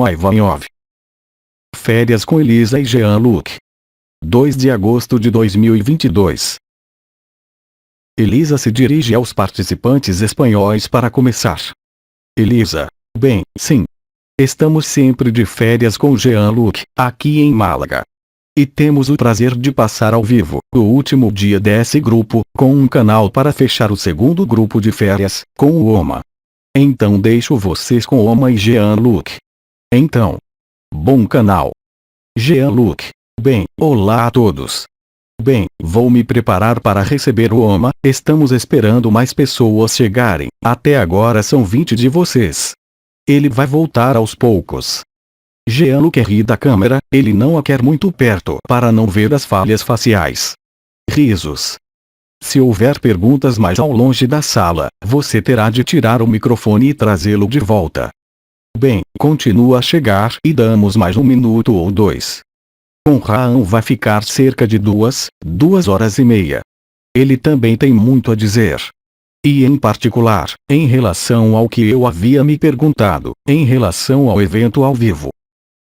Ivanov. Férias com Elisa e Jean-Luc. 2 de agosto de 2022. Elisa se dirige aos participantes espanhóis para começar. Elisa: bem, sim. Estamos sempre de férias com Jean-Luc, aqui em Málaga. E temos o prazer de passar ao vivo, o último dia desse grupo, com um canal para fechar o segundo grupo de férias, com o Oma. Então deixo vocês com Oma e Jean-Luc. Então. Bom canal. Jean-Luc: bem, olá a todos. Bem, vou me preparar para receber o Oma, estamos esperando mais pessoas chegarem, até agora são 20 de vocês. Ele vai voltar aos poucos. Jean-Luc ri da câmera, ele não a quer muito perto para não ver as falhas faciais. Risos. Se houver perguntas mais ao longe da sala, você terá de tirar o microfone e trazê-lo de volta. Bem, continua a chegar e damos mais 1 minuto ou 2. Conraan vai ficar cerca de 2 horas e meia. Ele também tem muito a dizer. E em particular, em relação ao que eu havia me perguntado, em relação ao evento ao vivo.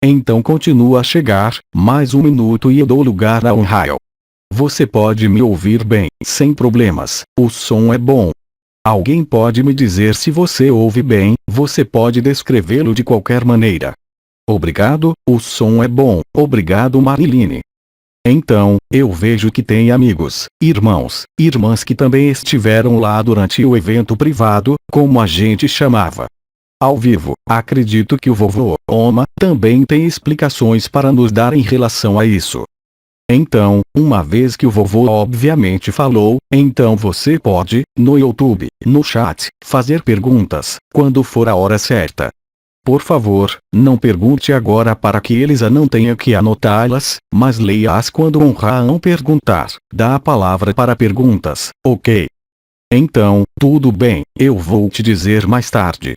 Então continua a chegar, mais 1 minuto e eu dou lugar a Rael. Você pode me ouvir bem, sem problemas, o som é bom. Alguém pode me dizer se você ouve bem, você pode descrevê-lo de qualquer maneira. Obrigado, o som é bom, obrigado Mariline. Então, eu vejo que tem amigos, irmãos, irmãs que também estiveram lá durante o evento privado, como a gente chamava. Ao vivo, acredito que o vovô Oma também tem explicações para nos dar em relação a isso. Então, uma vez que o vovô obviamente falou, então você pode, no YouTube, no chat, fazer perguntas, quando for a hora certa. Por favor, não pergunte agora para que Elisa não tenha que anotá-las, mas leia-as quando Conraan perguntar. Dá a palavra para perguntas, ok? Então, tudo bem, eu vou te dizer mais tarde.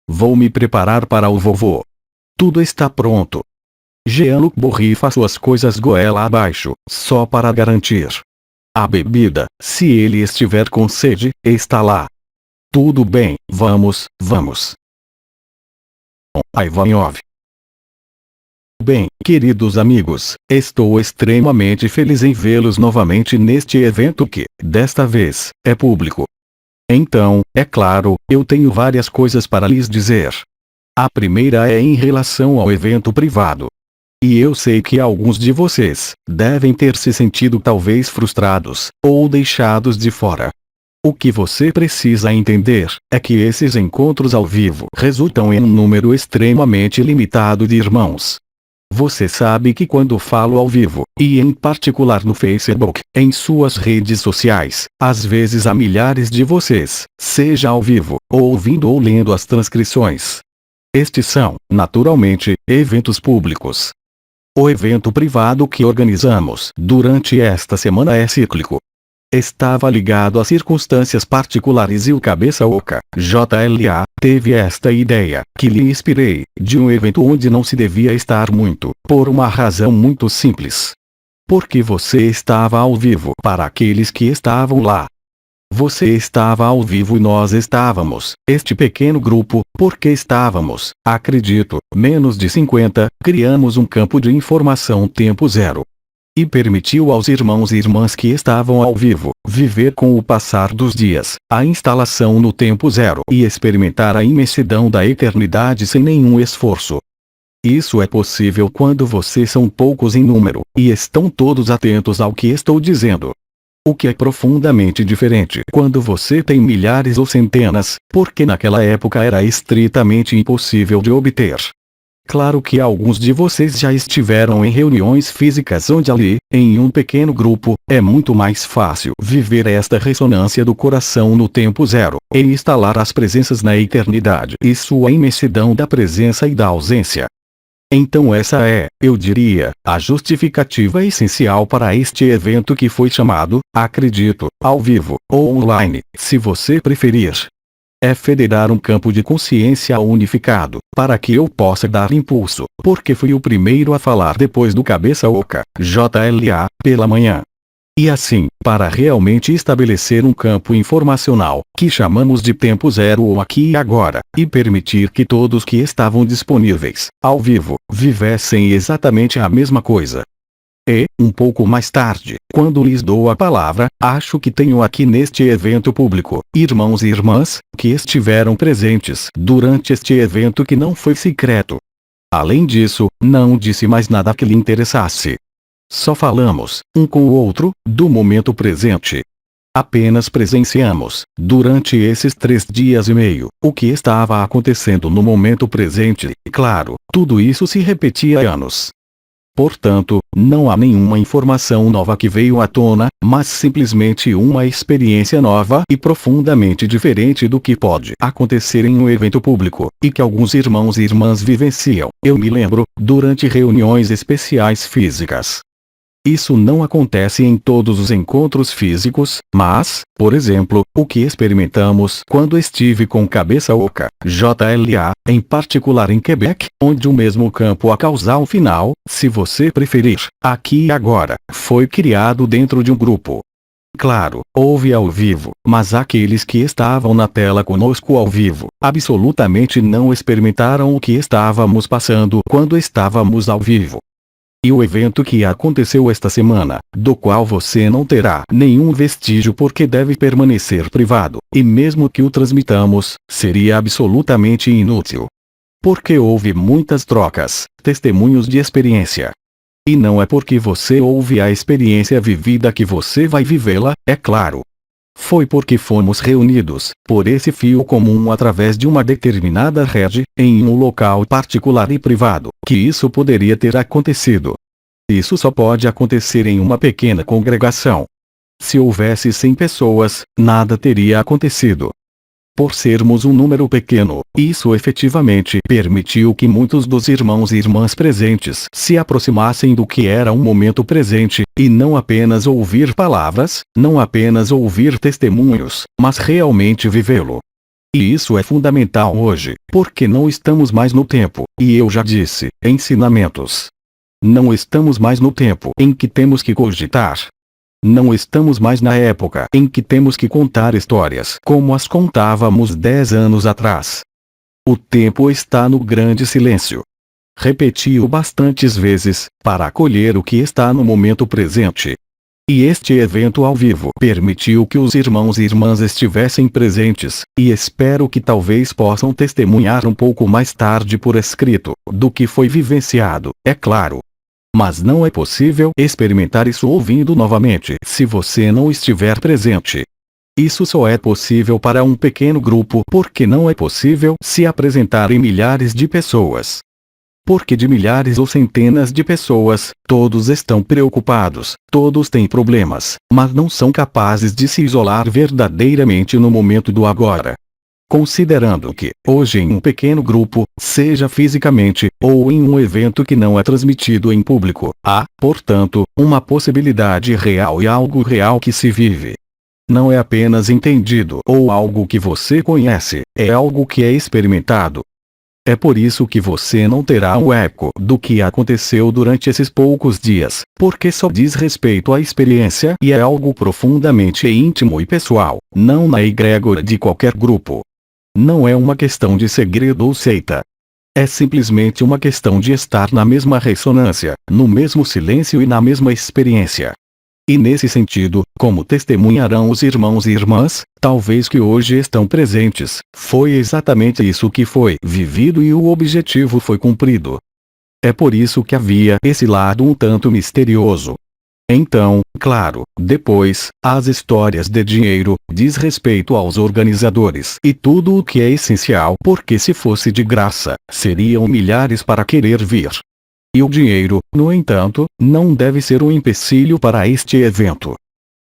Vou me preparar para o vovô. Tudo está pronto. Jean-Luc borrifa suas coisas goela abaixo, só para garantir. A bebida, se ele estiver com sede, está lá. Tudo bem, vamos. Ivanov. Bem, queridos amigos, estou extremamente feliz em vê-los novamente neste evento que, desta vez, é público. Então, é claro, eu tenho várias coisas para lhes dizer. A primeira é em relação ao evento privado. E eu sei que alguns de vocês devem ter se sentido talvez frustrados, ou deixados de fora. O que você precisa entender é que esses encontros ao vivo resultam em um número extremamente limitado de irmãos. Você sabe que quando falo ao vivo, e em particular no Facebook, em suas redes sociais, às vezes há milhares de vocês, seja ao vivo, ou ouvindo ou lendo as transcrições. Estes são, naturalmente, eventos públicos. O evento privado que organizamos durante esta semana é cíclico. Estava ligado a circunstâncias particulares e o cabeça oca, JLA, teve esta ideia, que lhe inspirei, de um evento onde não se devia estar muito, por uma razão muito simples. Porque você estava ao vivo para aqueles que estavam lá. Você estava ao vivo e nós estávamos, este pequeno grupo, porque estávamos, acredito, menos de 50, criamos um campo de informação tempo zero. E permitiu aos irmãos e irmãs que estavam ao vivo, viver com o passar dos dias, a instalação no tempo zero e experimentar a imensidão da eternidade sem nenhum esforço. Isso é possível quando vocês são poucos em número, e estão todos atentos ao que estou dizendo. O que é profundamente diferente quando você tem milhares ou centenas, porque naquela época era estritamente impossível de obter. Claro que alguns de vocês já estiveram em reuniões físicas onde ali, em um pequeno grupo, é muito mais fácil viver esta ressonância do coração no tempo zero, e instalar as presenças na eternidade e sua imensidão da presença e da ausência. Então essa é, eu diria, a justificativa essencial para este evento que foi chamado, acredito, ao vivo, ou online, se você preferir. É federar um campo de consciência unificado, para que eu possa dar impulso, porque fui o primeiro a falar depois do cabeça oca, JLA, pela manhã. E assim, para realmente estabelecer um campo informacional, que chamamos de tempo zero ou aqui e agora, e permitir que todos que estavam disponíveis, ao vivo, vivessem exatamente a mesma coisa. E, um pouco mais tarde, quando lhes dou a palavra, acho que tenho aqui neste evento público, irmãos e irmãs, que estiveram presentes durante este evento que não foi secreto. Além disso, não disse mais nada que lhe interessasse. Só falamos, um com o outro, do momento presente. Apenas presenciamos, durante esses 3 dias e meio, o que estava acontecendo no momento presente, e claro, tudo isso se repetia há anos. Portanto, não há nenhuma informação nova que veio à tona, mas simplesmente uma experiência nova e profundamente diferente do que pode acontecer em um evento público, e que alguns irmãos e irmãs vivenciam, eu me lembro, durante reuniões especiais físicas. Isso não acontece em todos os encontros físicos, mas, por exemplo, o que experimentamos quando estive com Cabeça Oca, JLA, em particular em Quebec, onde o mesmo campo a causal final, se você preferir, aqui e agora, foi criado dentro de um grupo. Claro, houve ao vivo, mas aqueles que estavam na tela conosco ao vivo, absolutamente não experimentaram o que estávamos passando quando estávamos ao vivo. E o evento que aconteceu esta semana, do qual você não terá nenhum vestígio porque deve permanecer privado, e mesmo que o transmitamos, seria absolutamente inútil. Porque houve muitas trocas, testemunhos de experiência. E não é porque você ouve a experiência vivida que você vai vivê-la, é claro. Foi porque fomos reunidos, por esse fio comum através de uma determinada rede, em um local particular e privado, que isso poderia ter acontecido. Isso só pode acontecer em uma pequena congregação. Se houvesse 100 pessoas, nada teria acontecido. Por sermos um número pequeno, isso efetivamente permitiu que muitos dos irmãos e irmãs presentes se aproximassem do que era um momento presente, e não apenas ouvir palavras, não apenas ouvir testemunhos, mas realmente vivê-lo. E isso é fundamental hoje, porque não estamos mais no tempo, e eu já disse, ensinamentos. Não estamos mais no tempo em que temos que cogitar. Não estamos mais na época em que temos que contar histórias como as contávamos 10 anos atrás. O tempo está no grande silêncio. Repeti-o bastantes vezes, para acolher o que está no momento presente. E este evento ao vivo permitiu que os irmãos e irmãs estivessem presentes, e espero que talvez possam testemunhar um pouco mais tarde por escrito, do que foi vivenciado, é claro. Mas não é possível experimentar isso ouvindo novamente se você não estiver presente. Isso só é possível para um pequeno grupo porque não é possível se apresentar em milhares de pessoas. Porque de milhares ou centenas de pessoas, todos estão preocupados, todos têm problemas, mas não são capazes de se isolar verdadeiramente no momento do agora. Considerando que, hoje em um pequeno grupo, seja fisicamente, ou em um evento que não é transmitido em público, há, portanto, uma possibilidade real e algo real que se vive. Não é apenas entendido ou algo que você conhece, é algo que é experimentado. É por isso que você não terá um eco do que aconteceu durante esses poucos dias, porque só diz respeito à experiência e é algo profundamente íntimo e pessoal, não na egrégora de qualquer grupo. Não é uma questão de segredo ou seita. É simplesmente uma questão de estar na mesma ressonância, no mesmo silêncio e na mesma experiência. E nesse sentido, como testemunharão os irmãos e irmãs, talvez que hoje estão presentes, foi exatamente isso que foi vivido e o objetivo foi cumprido. É por isso que havia esse lado um tanto misterioso. Então, claro, depois, as histórias de dinheiro, diz respeito aos organizadores e tudo o que é essencial porque se fosse de graça, seriam milhares para querer vir. E o dinheiro, no entanto, não deve ser um empecilho para este evento.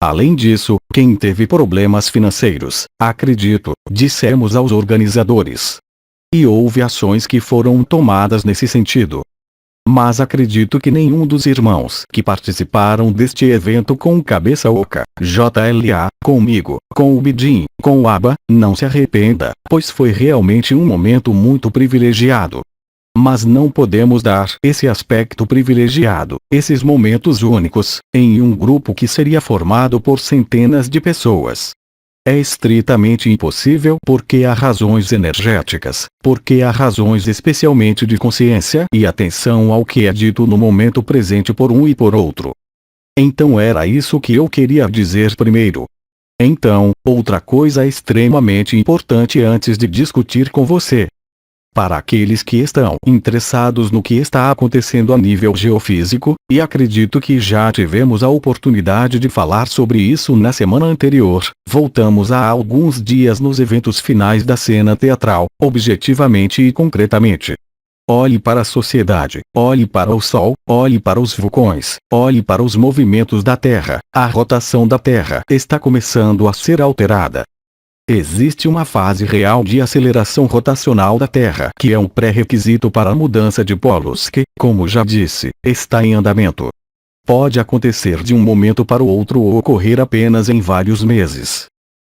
Além disso, quem teve problemas financeiros, acredito, dissemos aos organizadores. E houve ações que foram tomadas nesse sentido. Mas acredito que nenhum dos irmãos que participaram deste evento com Cabeça Oca, JLA, comigo, com o Bidim, com o Aba, não se arrependa, pois foi realmente um momento muito privilegiado. Mas não podemos dar esse aspecto privilegiado, esses momentos únicos, em um grupo que seria formado por centenas de pessoas. É estritamente impossível porque há razões energéticas, porque há razões especialmente de consciência e atenção ao que é dito no momento presente por um e por outro. Então era isso que eu queria dizer primeiro. Então, outra coisa extremamente importante antes de discutir com você. Para aqueles que estão interessados no que está acontecendo a nível geofísico, e acredito que já tivemos a oportunidade de falar sobre isso na semana anterior, voltamos há alguns dias nos eventos finais da cena teatral, objetivamente e concretamente. Olhe para a sociedade, olhe para o Sol, olhe para os vulcões, olhe para os movimentos da Terra. A rotação da Terra está começando a ser alterada. Existe uma fase real de aceleração rotacional da Terra que é um pré-requisito para a mudança de polos que, como já disse, está em andamento. Pode acontecer de um momento para o outro ou ocorrer apenas em vários meses.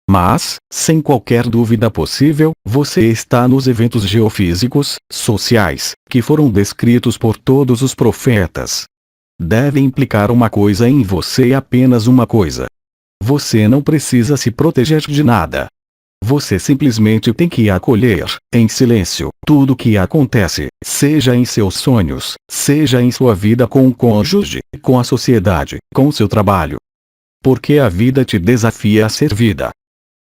Mas, sem qualquer dúvida possível, você está nos eventos geofísicos, sociais, que foram descritos por todos os profetas. Deve implicar uma coisa em você e apenas uma coisa. Você não precisa se proteger de nada. Você simplesmente tem que acolher, em silêncio, tudo o que acontece, seja em seus sonhos, seja em sua vida com o cônjuge, com a sociedade, com seu trabalho. Porque a vida te desafia a ser vida.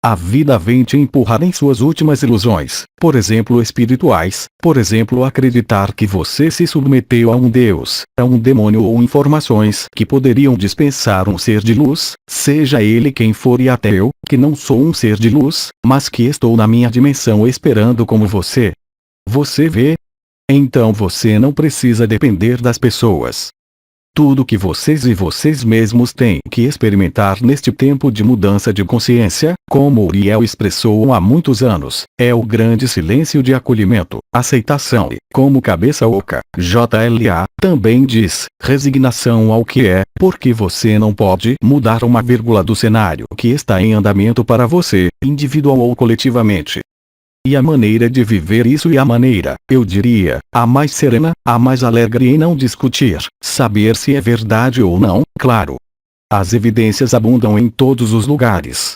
A vida vem te empurrar em suas últimas ilusões, por exemplo espirituais, por exemplo acreditar que você se submeteu a um Deus, a um demônio ou informações que poderiam dispensar um ser de luz, seja ele quem for e até eu, que não sou um ser de luz, mas que estou na minha dimensão esperando como você. Você vê? Então você não precisa depender das pessoas. Tudo que vocês e vocês mesmos têm que experimentar neste tempo de mudança de consciência, como Uriel expressou há muitos anos, é o grande silêncio de acolhimento, aceitação e, como cabeça oca, JLA, também diz, resignação ao que é, porque você não pode mudar uma vírgula do cenário que está em andamento para você, individual ou coletivamente. E a maneira de viver isso e a maneira, eu diria, a mais serena, a mais alegre em não discutir, saber se é verdade ou não, claro. As evidências abundam em todos os lugares.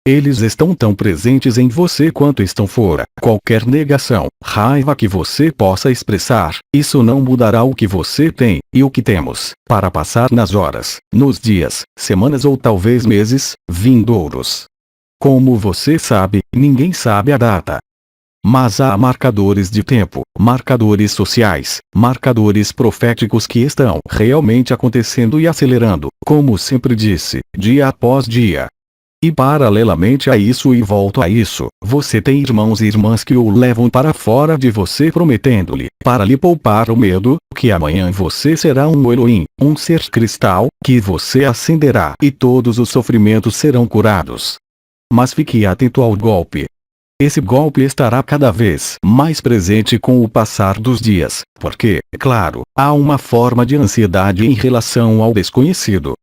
Eles estão tão presentes em você quanto estão fora. Qualquer negação, raiva que você possa expressar, isso não mudará o que você tem, e o que temos, para passar nas horas, nos dias, semanas ou talvez meses, vindouros. Como você sabe, ninguém sabe a data. Mas há marcadores de tempo, marcadores sociais, marcadores proféticos que estão realmente acontecendo e acelerando, como sempre disse, dia após dia. E paralelamente a isso e volto a isso, você tem irmãos e irmãs que o levam para fora de você prometendo-lhe, para lhe poupar o medo, que amanhã você será um Elohim, um ser cristal, que você acenderá e todos os sofrimentos serão curados. Mas fique atento ao golpe. Esse golpe estará cada vez mais presente com o passar dos dias, porque, claro, há uma forma de ansiedade em relação ao desconhecido.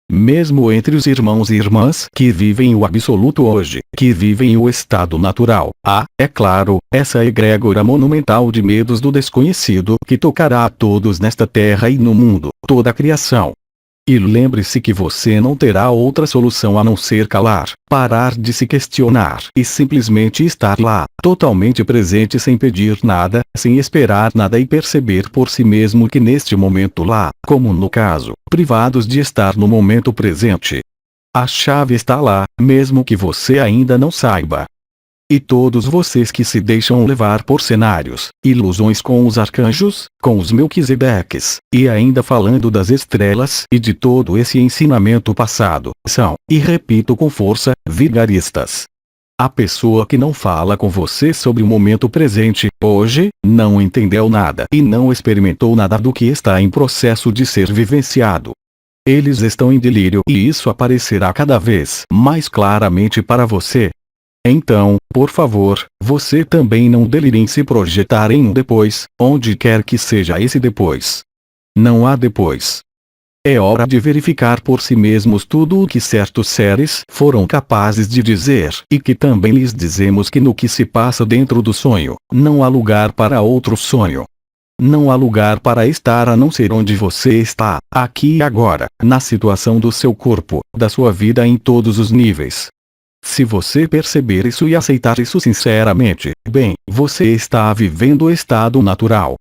Mesmo entre os irmãos e irmãs que vivem o absoluto hoje, que vivem o estado natural, há, é claro, essa egrégora monumental de medos do desconhecido que tocará a todos nesta terra e no mundo, toda a criação. E lembre-se que você não terá outra solução a não ser calar, parar de se questionar e simplesmente estar lá, totalmente presente sem pedir nada, sem esperar nada e perceber por si mesmo que neste momento lá, como no caso, privados de estar no momento presente. A chave está lá, mesmo que você ainda não saiba. E todos vocês que se deixam levar por cenários, ilusões com os arcanjos, com os Melquisedeques, e ainda falando das estrelas e de todo esse ensinamento passado, são, e repito com força, vigaristas. A pessoa que não fala com você sobre o momento presente, hoje, não entendeu nada e não experimentou nada do que está em processo de ser vivenciado. Eles estão em delírio e isso aparecerá cada vez mais claramente para você. Então, por favor, você também não delire em se projetar em um depois, onde quer que seja esse depois. Não há depois. É hora de verificar por si mesmos tudo o que certos seres foram capazes de dizer, e que também lhes dizemos que no que se passa dentro do sonho, não há lugar para outro sonho. Não há lugar para estar a não ser onde você está, aqui e agora, na situação do seu corpo, da sua vida em todos os níveis. Se você perceber isso e aceitar isso sinceramente, bem, você está vivendo o estado natural.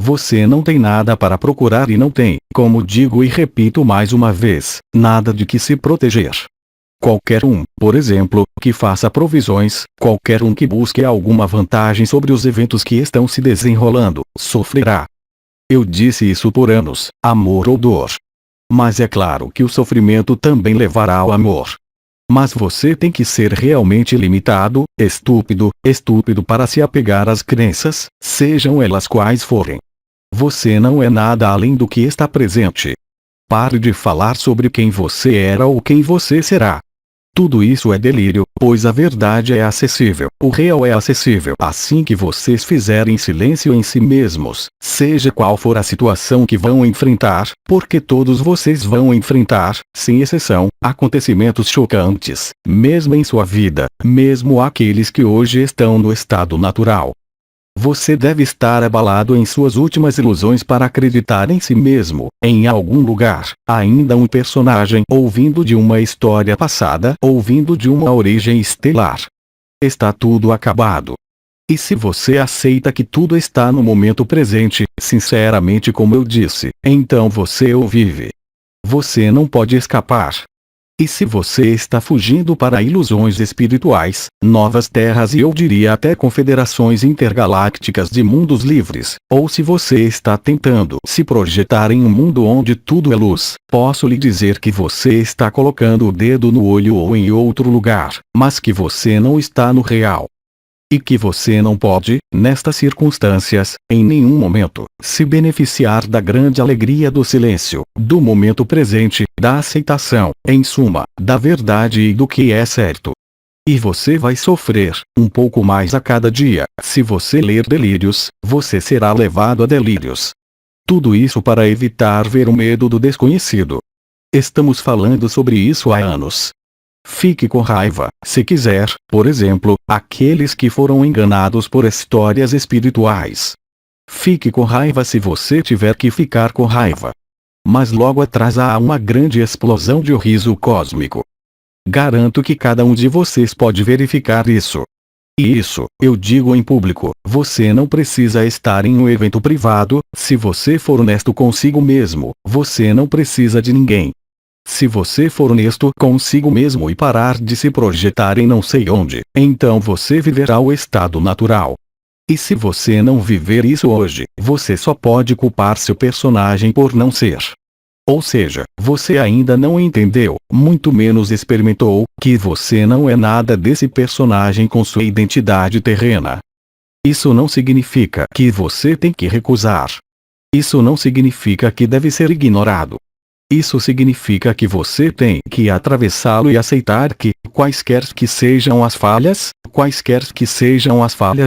Você não tem nada para procurar e não tem, como digo e repito mais uma vez, nada de que se proteger. Qualquer um, por exemplo, que faça provisões, qualquer um que busque alguma vantagem sobre os eventos que estão se desenrolando, sofrerá. Eu disse isso por anos, amor ou dor. Mas é claro que o sofrimento também levará ao amor. Mas você tem que ser realmente limitado, estúpido para se apegar às crenças, sejam elas quais forem. Você não é nada além do que está presente. Pare de falar sobre quem você era ou quem você será. Tudo isso é delírio, pois a verdade é acessível, o real é acessível assim que vocês fizerem silêncio em si mesmos, seja qual for a situação que vão enfrentar, porque todos vocês vão enfrentar, sem exceção, acontecimentos chocantes, mesmo em sua vida, mesmo aqueles que hoje estão no estado natural. Você deve estar abalado em suas últimas ilusões para acreditar em si mesmo, em algum lugar, ainda um personagem ouvindo de uma história passada, ouvindo de uma origem estelar. Está tudo acabado. E se você aceita que tudo está no momento presente, sinceramente como eu disse, então você o vive. Você não pode escapar. E se você está fugindo para ilusões espirituais, novas terras e eu diria até confederações intergalácticas de mundos livres, ou se você está tentando se projetar em um mundo onde tudo é luz, posso lhe dizer que você está colocando o dedo no olho ou em outro lugar, mas que você não está no real. E que você não pode, nestas circunstâncias, em nenhum momento, se beneficiar da grande alegria do silêncio, do momento presente, da aceitação, em suma, da verdade e do que é certo. E você vai sofrer, um pouco mais a cada dia, se você ler delírios, você será levado a delírios. Tudo isso para evitar ver o medo do desconhecido. Estamos falando sobre isso há anos. Fique com raiva, se quiser, por exemplo, aqueles que foram enganados por histórias espirituais. Fique com raiva se você tiver que ficar com raiva. Mas logo atrás há uma grande explosão de riso cósmico. Garanto que cada um de vocês pode verificar isso. E isso, eu digo em público, você não precisa estar em um evento privado, se você for honesto consigo mesmo, você não precisa de ninguém. Se você for honesto consigo mesmo e parar de se projetar em não sei onde, então você viverá o estado natural. E se você não viver isso hoje, você só pode culpar seu personagem por não ser. Ou seja, você ainda não entendeu, muito menos experimentou, que você não é nada desse personagem com sua identidade terrena. Isso não significa que você tem que recusar. Isso não significa que deve ser ignorado. Isso significa que você tem que atravessá-lo e aceitar que, quaisquer que sejam as falhas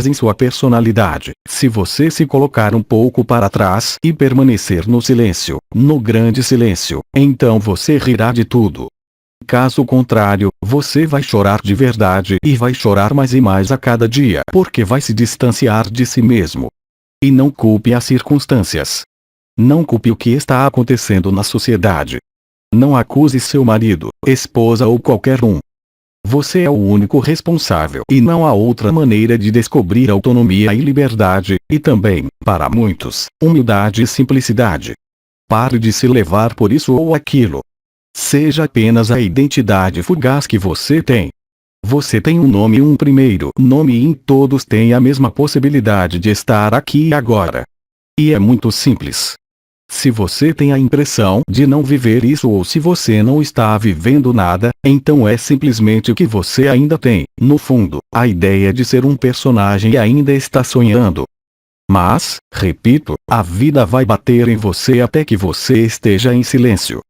em sua personalidade, se você se colocar um pouco para trás e permanecer no silêncio, no grande silêncio, então você rirá de tudo. Caso contrário, você vai chorar de verdade e vai chorar mais e mais a cada dia porque vai se distanciar de si mesmo. E não culpe as circunstâncias. Não culpe o que está acontecendo na sociedade. Não acuse seu marido, esposa ou qualquer um. Você é o único responsável e não há outra maneira de descobrir autonomia e liberdade, e também, para muitos, humildade e simplicidade. Pare de se levar por isso ou aquilo. Seja apenas a identidade fugaz que você tem. Você tem um nome e um primeiro nome e em todos tem a mesma possibilidade de estar aqui e agora. E é muito simples. Se você tem a impressão de não viver isso ou se você não está vivendo nada, então é simplesmente que você ainda tem, no fundo, a ideia de ser um personagem e ainda está sonhando. Mas, repito, a vida vai bater em você até que você esteja em silêncio.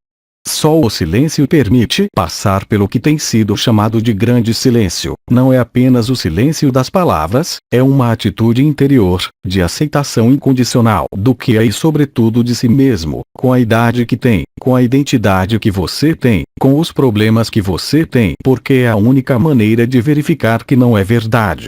Só o silêncio permite passar pelo que tem sido chamado de grande silêncio. Não é apenas o silêncio das palavras, é uma atitude interior, de aceitação incondicional do que é e sobretudo de si mesmo, com a idade que tem, com a identidade que você tem, com os problemas que você tem, porque é a única maneira de verificar que não é verdade.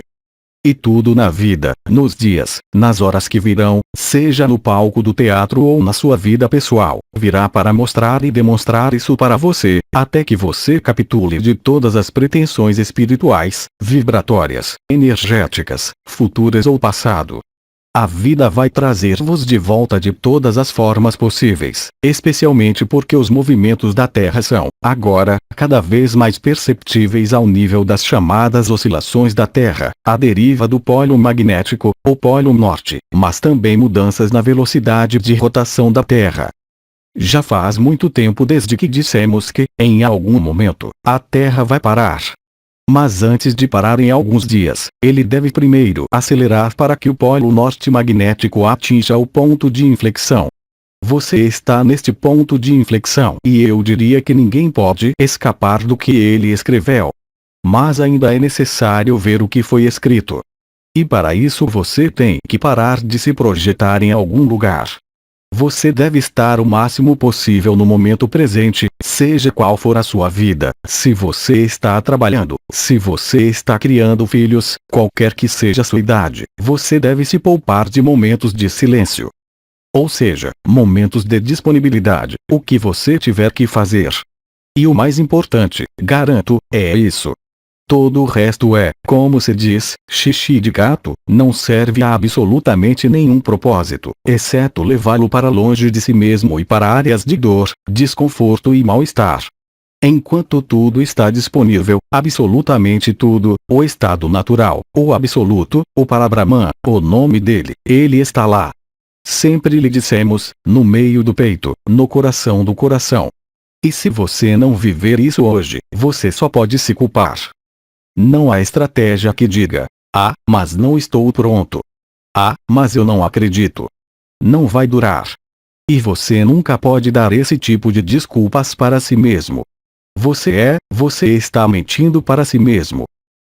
E tudo na vida, nos dias, nas horas que virão, seja no palco do teatro ou na sua vida pessoal, virá para mostrar e demonstrar isso para você, até que você capitule de todas as pretensões espirituais, vibratórias, energéticas, futuras ou passado. A vida vai trazer-vos de volta de todas as formas possíveis, especialmente porque os movimentos da Terra são, agora, cada vez mais perceptíveis ao nível das chamadas oscilações da Terra, a deriva do polo magnético, ou polo norte, mas também mudanças na velocidade de rotação da Terra. Já faz muito tempo desde que dissemos que, em algum momento, a Terra vai parar. Mas antes de parar em alguns dias, ele deve primeiro acelerar para que o polo norte magnético atinja o ponto de inflexão. Você está neste ponto de inflexão e eu diria que ninguém pode escapar do que ele escreveu. Mas ainda é necessário ver o que foi escrito. E para isso você tem que parar de se projetar em algum lugar. Você deve estar o máximo possível no momento presente, seja qual for a sua vida, se você está trabalhando, se você está criando filhos, qualquer que seja a sua idade, você deve se poupar de momentos de silêncio. Ou seja, momentos de disponibilidade, o que você tiver que fazer. E o mais importante, garanto, é isso. Todo o resto é, como se diz, xixi de gato, não serve a absolutamente nenhum propósito, exceto levá-lo para longe de si mesmo e para áreas de dor, desconforto e mal-estar. Enquanto tudo está disponível, absolutamente tudo, o estado natural, o absoluto, o Parabrahman, o nome dele, ele está lá. Sempre lhe dissemos, no meio do peito, no coração do coração. E se você não viver isso hoje, você só pode se culpar. Não há estratégia que diga: ah, mas não estou pronto. Ah, mas eu não acredito. Não vai durar. E você nunca pode dar esse tipo de desculpas para si mesmo. Você está mentindo para si mesmo.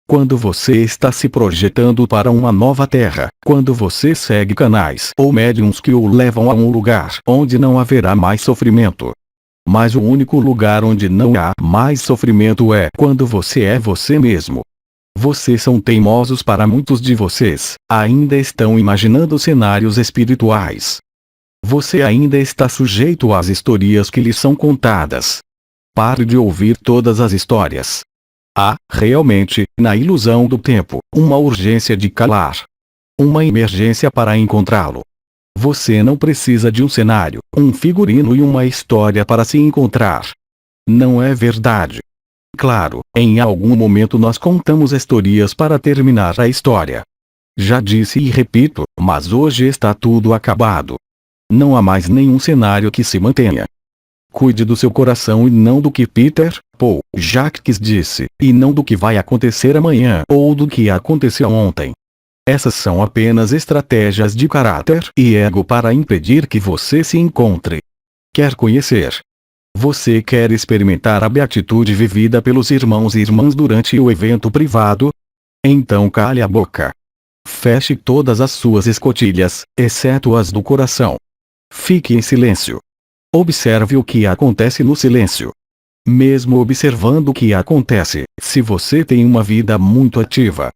Quando você está se projetando para uma nova terra, quando você segue canais ou médiums que o levam a um lugar onde não haverá mais sofrimento. Mas o único lugar onde não há mais sofrimento é quando você é você mesmo. Vocês são teimosos para muitos de vocês, ainda estão imaginando cenários espirituais. Você ainda está sujeito às histórias que lhe são contadas. Pare de ouvir todas as histórias. Há, realmente, na ilusão do tempo, uma urgência de calar. Uma emergência para encontrá-lo. Você não precisa de um cenário, um figurino e uma história para se encontrar. Não é verdade. Claro, em algum momento nós contamos histórias para terminar a história. Já disse e repito, mas hoje está tudo acabado. Não há mais nenhum cenário que se mantenha. Cuide do seu coração e não do que Peter, Paul, Jacques disse, e não do que vai acontecer amanhã ou do que aconteceu ontem. Essas são apenas estratégias de caráter e ego para impedir que você se encontre. Quer conhecer? Você quer experimentar a beatitude vivida pelos irmãos e irmãs durante o evento privado? Então cale a boca. Feche todas as suas escotilhas, exceto as do coração. Fique em silêncio. Observe o que acontece no silêncio. Mesmo observando o que acontece, se você tem uma vida muito ativa,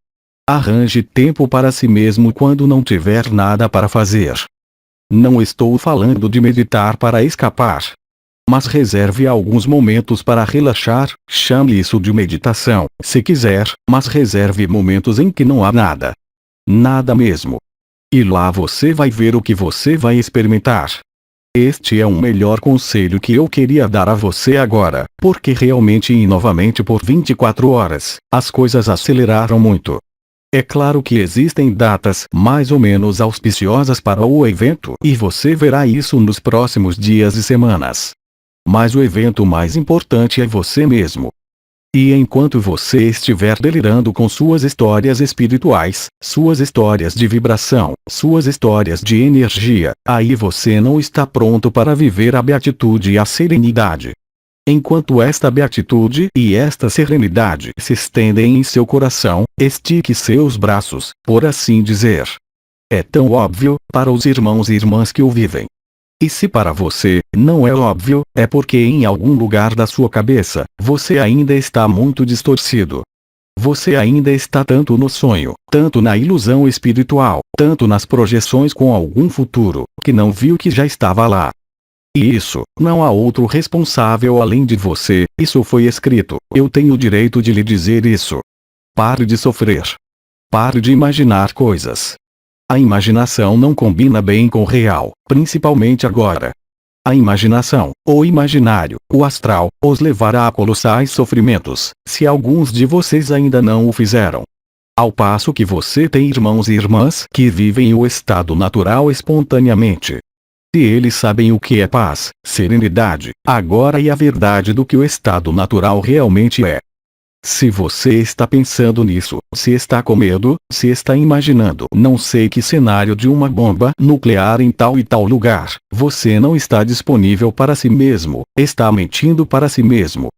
arranje tempo para si mesmo quando não tiver nada para fazer. Não estou falando de meditar para escapar. Mas reserve alguns momentos para relaxar, chame isso de meditação, se quiser, mas reserve momentos em que não há nada. Nada mesmo. E lá você vai ver o que você vai experimentar. Este é o melhor conselho que eu queria dar a você agora, porque realmente e novamente por 24 horas, as coisas aceleraram muito. É claro que existem datas mais ou menos auspiciosas para o evento e você verá isso nos próximos dias e semanas. Mas o evento mais importante é você mesmo. E enquanto você estiver delirando com suas histórias espirituais, suas histórias de vibração, suas histórias de energia, aí você não está pronto para viver a beatitude e a serenidade. Enquanto esta beatitude e esta serenidade se estendem em seu coração, estique seus braços, por assim dizer. É tão óbvio, para os irmãos e irmãs que o vivem. E se para você não é óbvio, é porque em algum lugar da sua cabeça, você ainda está muito distorcido. Você ainda está tanto no sonho, tanto na ilusão espiritual, tanto nas projeções com algum futuro, que não viu que já estava lá. E isso, não há outro responsável além de você, isso foi escrito, eu tenho o direito de lhe dizer isso. Pare de sofrer. Pare de imaginar coisas. A imaginação não combina bem com o real, principalmente agora. A imaginação, o imaginário, o astral, os levará a colossais sofrimentos, se alguns de vocês ainda não o fizeram. Ao passo que você tem irmãos e irmãs que vivem o estado natural espontaneamente. E eles sabem o que é paz, serenidade, agora e a verdade do que o estado natural realmente é. Se você está pensando nisso, se está com medo, se está imaginando não sei que cenário de uma bomba nuclear em tal e tal lugar, você não está disponível para si mesmo, está mentindo para si mesmo.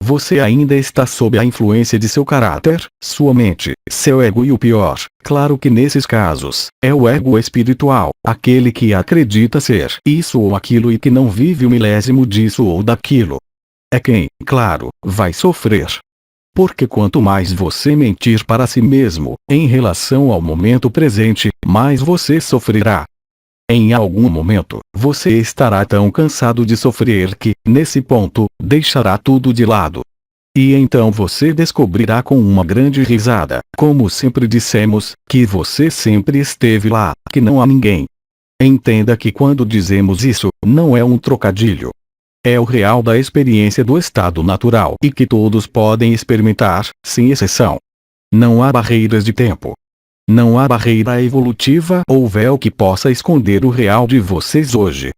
Você ainda está sob a influência de seu caráter, sua mente, seu ego e o pior, claro que nesses casos, é o ego espiritual, aquele que acredita ser isso ou aquilo e que não vive o milésimo disso ou daquilo. É quem, claro, vai sofrer. Porque quanto mais você mentir para si mesmo, em relação ao momento presente, mais você sofrerá. Em algum momento, você estará tão cansado de sofrer que, nesse ponto, deixará tudo de lado. E então você descobrirá com uma grande risada, como sempre dissemos, que você sempre esteve lá, que não há ninguém. Entenda que quando dizemos isso, não é um trocadilho. É o real da experiência do estado natural e que todos podem experimentar, sem exceção. Não há barreiras de tempo. Não há barreira evolutiva ou véu que possa esconder o real de vocês hoje.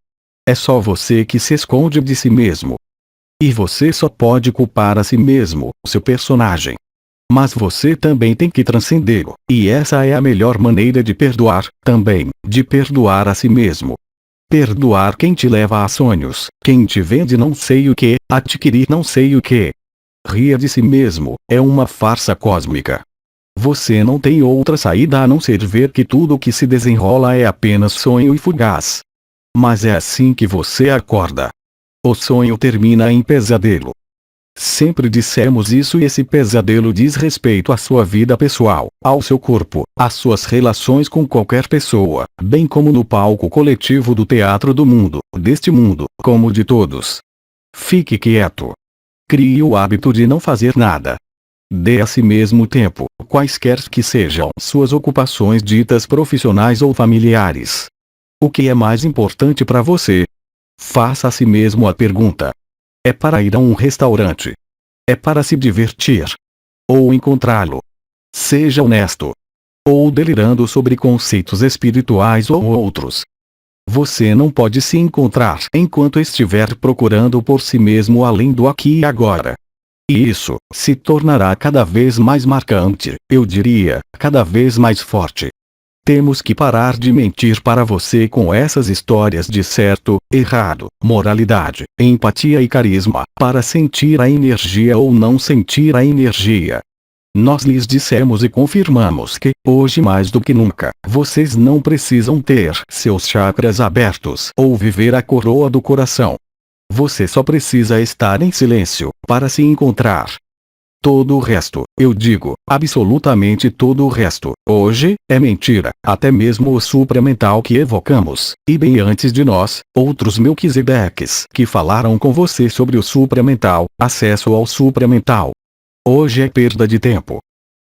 É só você que se esconde de si mesmo. E você só pode culpar a si mesmo, seu personagem. Mas você também tem que transcendê-lo, e essa é a melhor maneira de perdoar, também, de perdoar a si mesmo. Perdoar quem te leva a sonhos, quem te vende não sei o que, adquirir não sei o que. Ria de si mesmo, é uma farsa cósmica. Você não tem outra saída a não ser ver que tudo o que se desenrola é apenas sonho e fugaz. Mas é assim que você acorda. O sonho termina em pesadelo. Sempre dissemos isso e esse pesadelo diz respeito à sua vida pessoal, ao seu corpo, às suas relações com qualquer pessoa, bem como no palco coletivo do teatro do mundo, deste mundo, como de todos. Fique quieto. Crie o hábito de não fazer nada. Dê a si mesmo tempo, quaisquer que sejam suas ocupações ditas profissionais ou familiares. O que é mais importante para você? Faça a si mesmo a pergunta. É para ir a um restaurante? É para se divertir? Ou encontrá-lo? Seja honesto. Ou delirando sobre conceitos espirituais ou outros. Você não pode se encontrar enquanto estiver procurando por si mesmo além do aqui e agora. E isso se tornará cada vez mais marcante, eu diria, cada vez mais forte. Temos que parar de mentir para você com essas histórias de certo, errado, moralidade, empatia e carisma, para sentir a energia ou não sentir a energia. Nós lhes dissemos e confirmamos que, hoje mais do que nunca, vocês não precisam ter seus chakras abertos ou viver a coroa do coração. Você só precisa estar em silêncio, para se encontrar. Todo o resto, eu digo, absolutamente todo o resto, hoje, é mentira, até mesmo o supramental que evocamos, e bem antes de nós, outros Melquisedeques que falaram com você sobre o supramental, acesso ao supramental. Hoje é perda de tempo.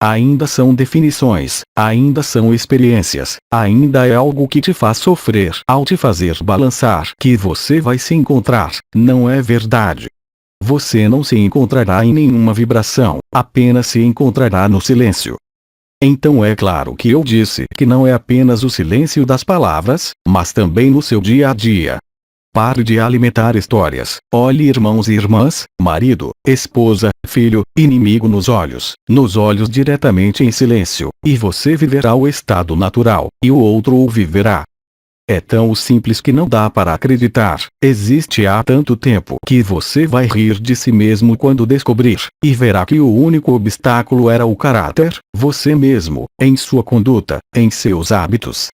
Ainda são definições, ainda são experiências, ainda é algo que te faz sofrer ao te fazer balançar que você vai se encontrar, não é verdade. Você não se encontrará em nenhuma vibração, apenas se encontrará no silêncio. Então é claro que eu disse que não é apenas o silêncio das palavras, mas também no seu dia a dia. Pare de alimentar histórias, olhe irmãos e irmãs, marido, esposa, filho, inimigo nos olhos diretamente em silêncio, e você viverá o estado natural, e o outro o viverá. É tão simples que não dá para acreditar, existe há tanto tempo que você vai rir de si mesmo quando descobrir, e verá que o único obstáculo era o caráter, você mesmo, em sua conduta, em seus hábitos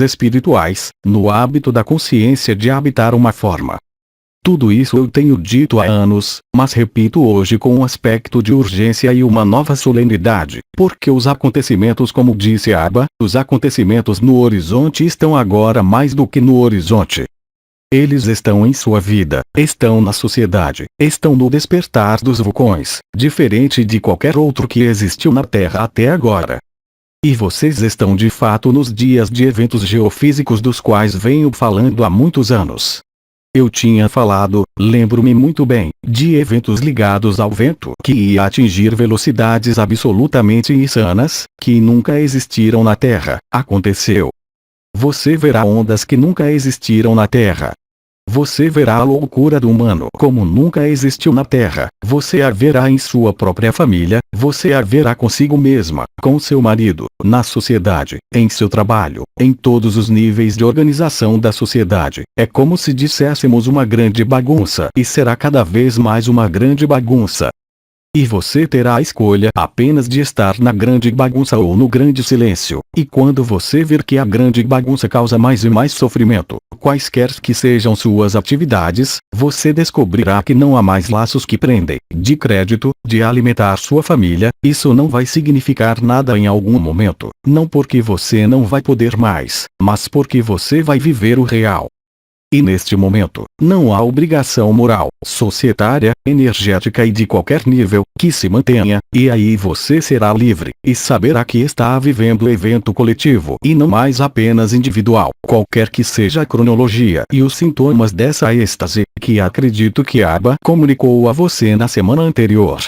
espirituais, no hábito da consciência de habitar uma forma. Tudo isso eu tenho dito há anos, mas repito hoje com um aspecto de urgência e uma nova solenidade, porque os acontecimentos, como disse Abba, os acontecimentos no horizonte estão agora mais do que no horizonte. Eles estão em sua vida, estão na sociedade, estão no despertar dos vulcões, diferente de qualquer outro que existiu na Terra até agora. E vocês estão de fato nos dias de eventos geofísicos dos quais venho falando há muitos anos. Eu tinha falado, lembro-me muito bem, de eventos ligados ao vento que ia atingir velocidades absolutamente insanas, que nunca existiram na Terra. Aconteceu. Você verá ondas que nunca existiram na Terra. Você verá a loucura do humano como nunca existiu na Terra. Você a verá em sua própria família, você a verá consigo mesma, com seu marido, na sociedade, em seu trabalho, em todos os níveis de organização da sociedade. É como se disséssemos uma grande bagunça e será cada vez mais uma grande bagunça. E você terá a escolha apenas de estar na grande bagunça ou no grande silêncio. E quando você ver que a grande bagunça causa mais e mais sofrimento, quaisquer que sejam suas atividades, você descobrirá que não há mais laços que prendem, de crédito, de alimentar sua família. Isso não vai significar nada em algum momento, não porque você não vai poder mais, mas porque você vai viver o real. E neste momento, não há obrigação moral, societária, energética e de qualquer nível, que se mantenha, e aí você será livre, e saberá que está vivendo evento coletivo e não mais apenas individual, qualquer que seja a cronologia e os sintomas dessa êxtase, que acredito que Abba comunicou a você na semana anterior.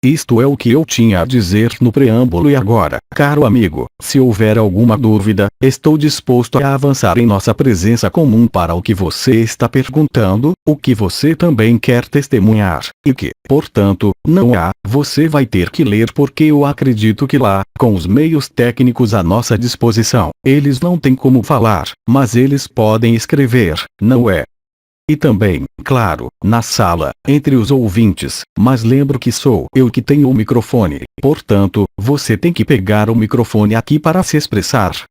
Isto é o que eu tinha a dizer no preâmbulo e agora, caro amigo, se houver alguma dúvida, estou disposto a avançar em nossa presença comum para o que você está perguntando, o que você também quer testemunhar, e que, portanto, não há, você vai ter que ler porque eu acredito que lá, com os meios técnicos à nossa disposição, eles não têm como falar, mas eles podem escrever, não é? E também, claro, na sala, entre os ouvintes, mas lembro que sou eu que tenho o microfone, portanto, você tem que pegar o microfone aqui para se expressar.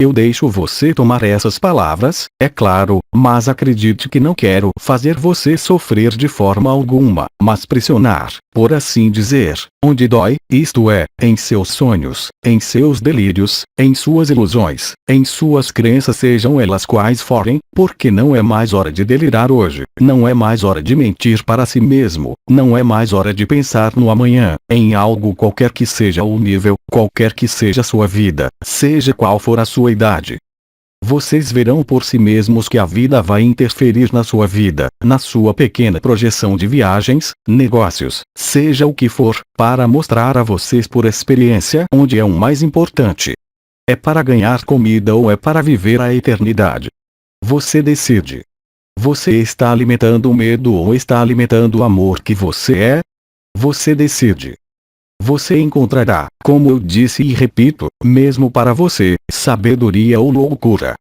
Eu deixo você tomar essas palavras, é claro, mas acredite que não quero fazer você sofrer de forma alguma, mas pressionar, por assim dizer, onde dói, isto é, em seus sonhos, em seus delírios, em suas ilusões, em suas crenças sejam elas quais forem, porque não é mais hora de delirar hoje, não é mais hora de mentir para si mesmo, não é mais hora de pensar no amanhã, em algo qualquer que seja o nível, qualquer que seja a sua vida, seja qual for a sua idade. Vocês verão por si mesmos que a vida vai interferir na sua vida, na sua pequena projeção de viagens, negócios, seja o que for, para mostrar a vocês por experiência onde é o mais importante. É para ganhar comida ou é para viver a eternidade? Você decide. Você está alimentando o medo ou está alimentando o amor que você é? Você decide. Você encontrará, como eu disse e repito, mesmo para você, sabedoria ou loucura.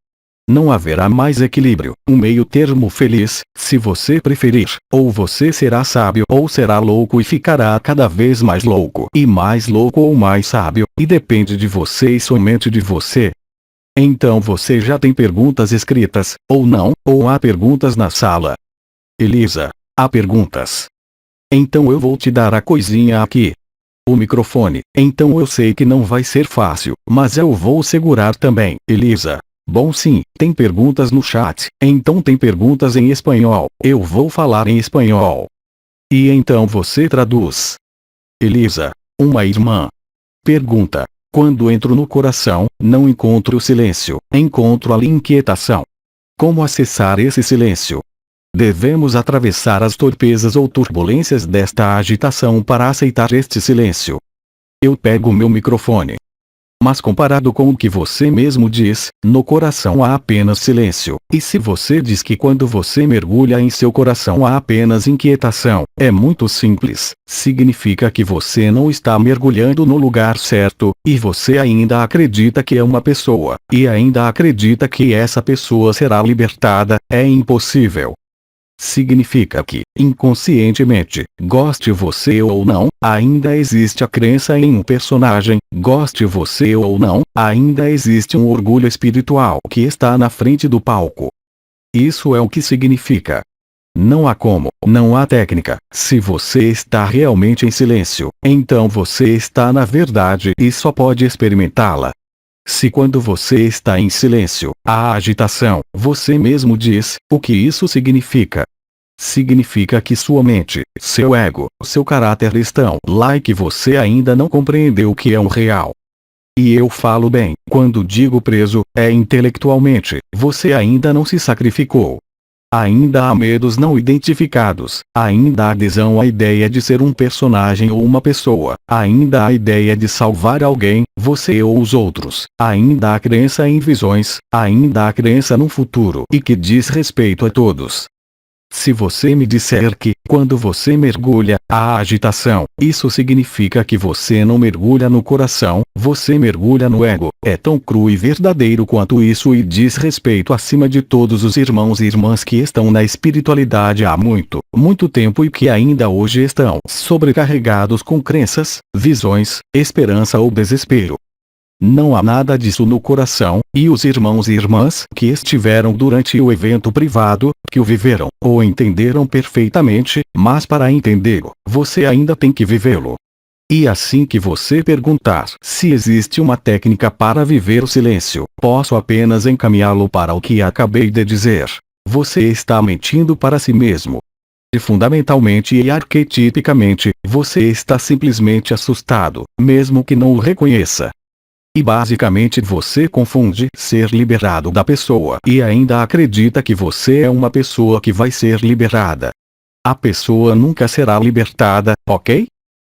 Não haverá mais equilíbrio, um meio termo feliz, se você preferir, ou você será sábio ou será louco e ficará cada vez mais louco e mais louco ou mais sábio, e depende de você e somente de você. Então você já tem perguntas escritas, ou não, ou há perguntas na sala? Elisa, há perguntas. Então eu vou te dar a coisinha aqui. O microfone. Então eu sei que não vai ser fácil, mas eu vou segurar também. Elisa. Bom, sim, tem perguntas no chat. Então tem perguntas em espanhol. Eu vou falar em espanhol. E então você traduz. Elisa. Uma irmã. Pergunta. Quando entro no coração, não encontro o silêncio, encontro a inquietação. Como acessar esse silêncio? Devemos atravessar as torpezas ou turbulências desta agitação para aceitar este silêncio. Eu pego meu microfone. Mas comparado com o que você mesmo diz, no coração há apenas silêncio. E se você diz que quando você mergulha em seu coração há apenas inquietação, é muito simples. Significa que você não está mergulhando no lugar certo, e você ainda acredita que é uma pessoa, e ainda acredita que essa pessoa será libertada. É impossível. Significa que, inconscientemente, goste você ou não, ainda existe a crença em um personagem, goste você ou não, ainda existe um orgulho espiritual que está na frente do palco. Isso é o que significa. Não há como, não há técnica. Se você está realmente em silêncio, então você está na verdade e só pode experimentá-la. Se quando você está em silêncio, há agitação, você mesmo diz, o que isso significa? Significa que sua mente, seu ego, seu caráter estão lá e que você ainda não compreendeu o que é o real. E eu falo bem, quando digo preso, é intelectualmente, você ainda não se sacrificou. Ainda há medos não identificados, ainda há adesão à ideia de ser um personagem ou uma pessoa, ainda há a ideia de salvar alguém, você ou os outros, ainda há crença em visões, ainda há crença no futuro e que diz respeito a todos. Se você me disser que, quando você mergulha, há agitação, isso significa que você não mergulha no coração, você mergulha no ego. É tão cru e verdadeiro quanto isso e diz respeito acima de todos os irmãos e irmãs que estão na espiritualidade há muito, muito tempo e que ainda hoje estão sobrecarregados com crenças, visões, esperança ou desespero. Não há nada disso no coração, e os irmãos e irmãs que estiveram durante o evento privado, que o viveram, ou entenderam perfeitamente, mas para entendê-lo, você ainda tem que vivê-lo. E assim que você perguntar se existe uma técnica para viver o silêncio, posso apenas encaminhá-lo para o que acabei de dizer. Você está mentindo para si mesmo. E fundamentalmente e arquetipicamente, você está simplesmente assustado, mesmo que não o reconheça. E basicamente você confunde ser liberado da pessoa e ainda acredita que você é uma pessoa que vai ser liberada. A pessoa nunca será libertada, ok?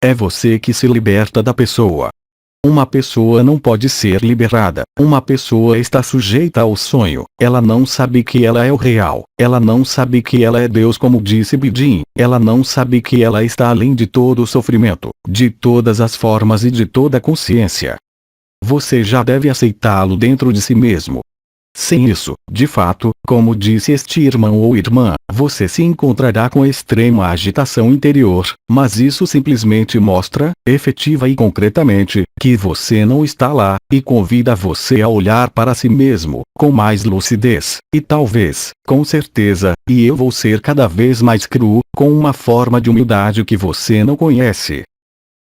É você que se liberta da pessoa. Uma pessoa não pode ser liberada. Uma pessoa está sujeita ao sonho. Ela não sabe que ela é o real. Ela não sabe que ela é Deus, como disse Bidin. Ela não sabe que ela está além de todo o sofrimento, de todas as formas e de toda a consciência. Você já deve aceitá-lo dentro de si mesmo. Sem isso, de fato, como disse este irmão ou irmã, você se encontrará com extrema agitação interior, mas isso simplesmente mostra, efetiva e concretamente, que você não está lá, e convida você a olhar para si mesmo, com mais lucidez, e talvez, com certeza, e eu vou ser cada vez mais cru, com uma forma de humildade que você não conhece.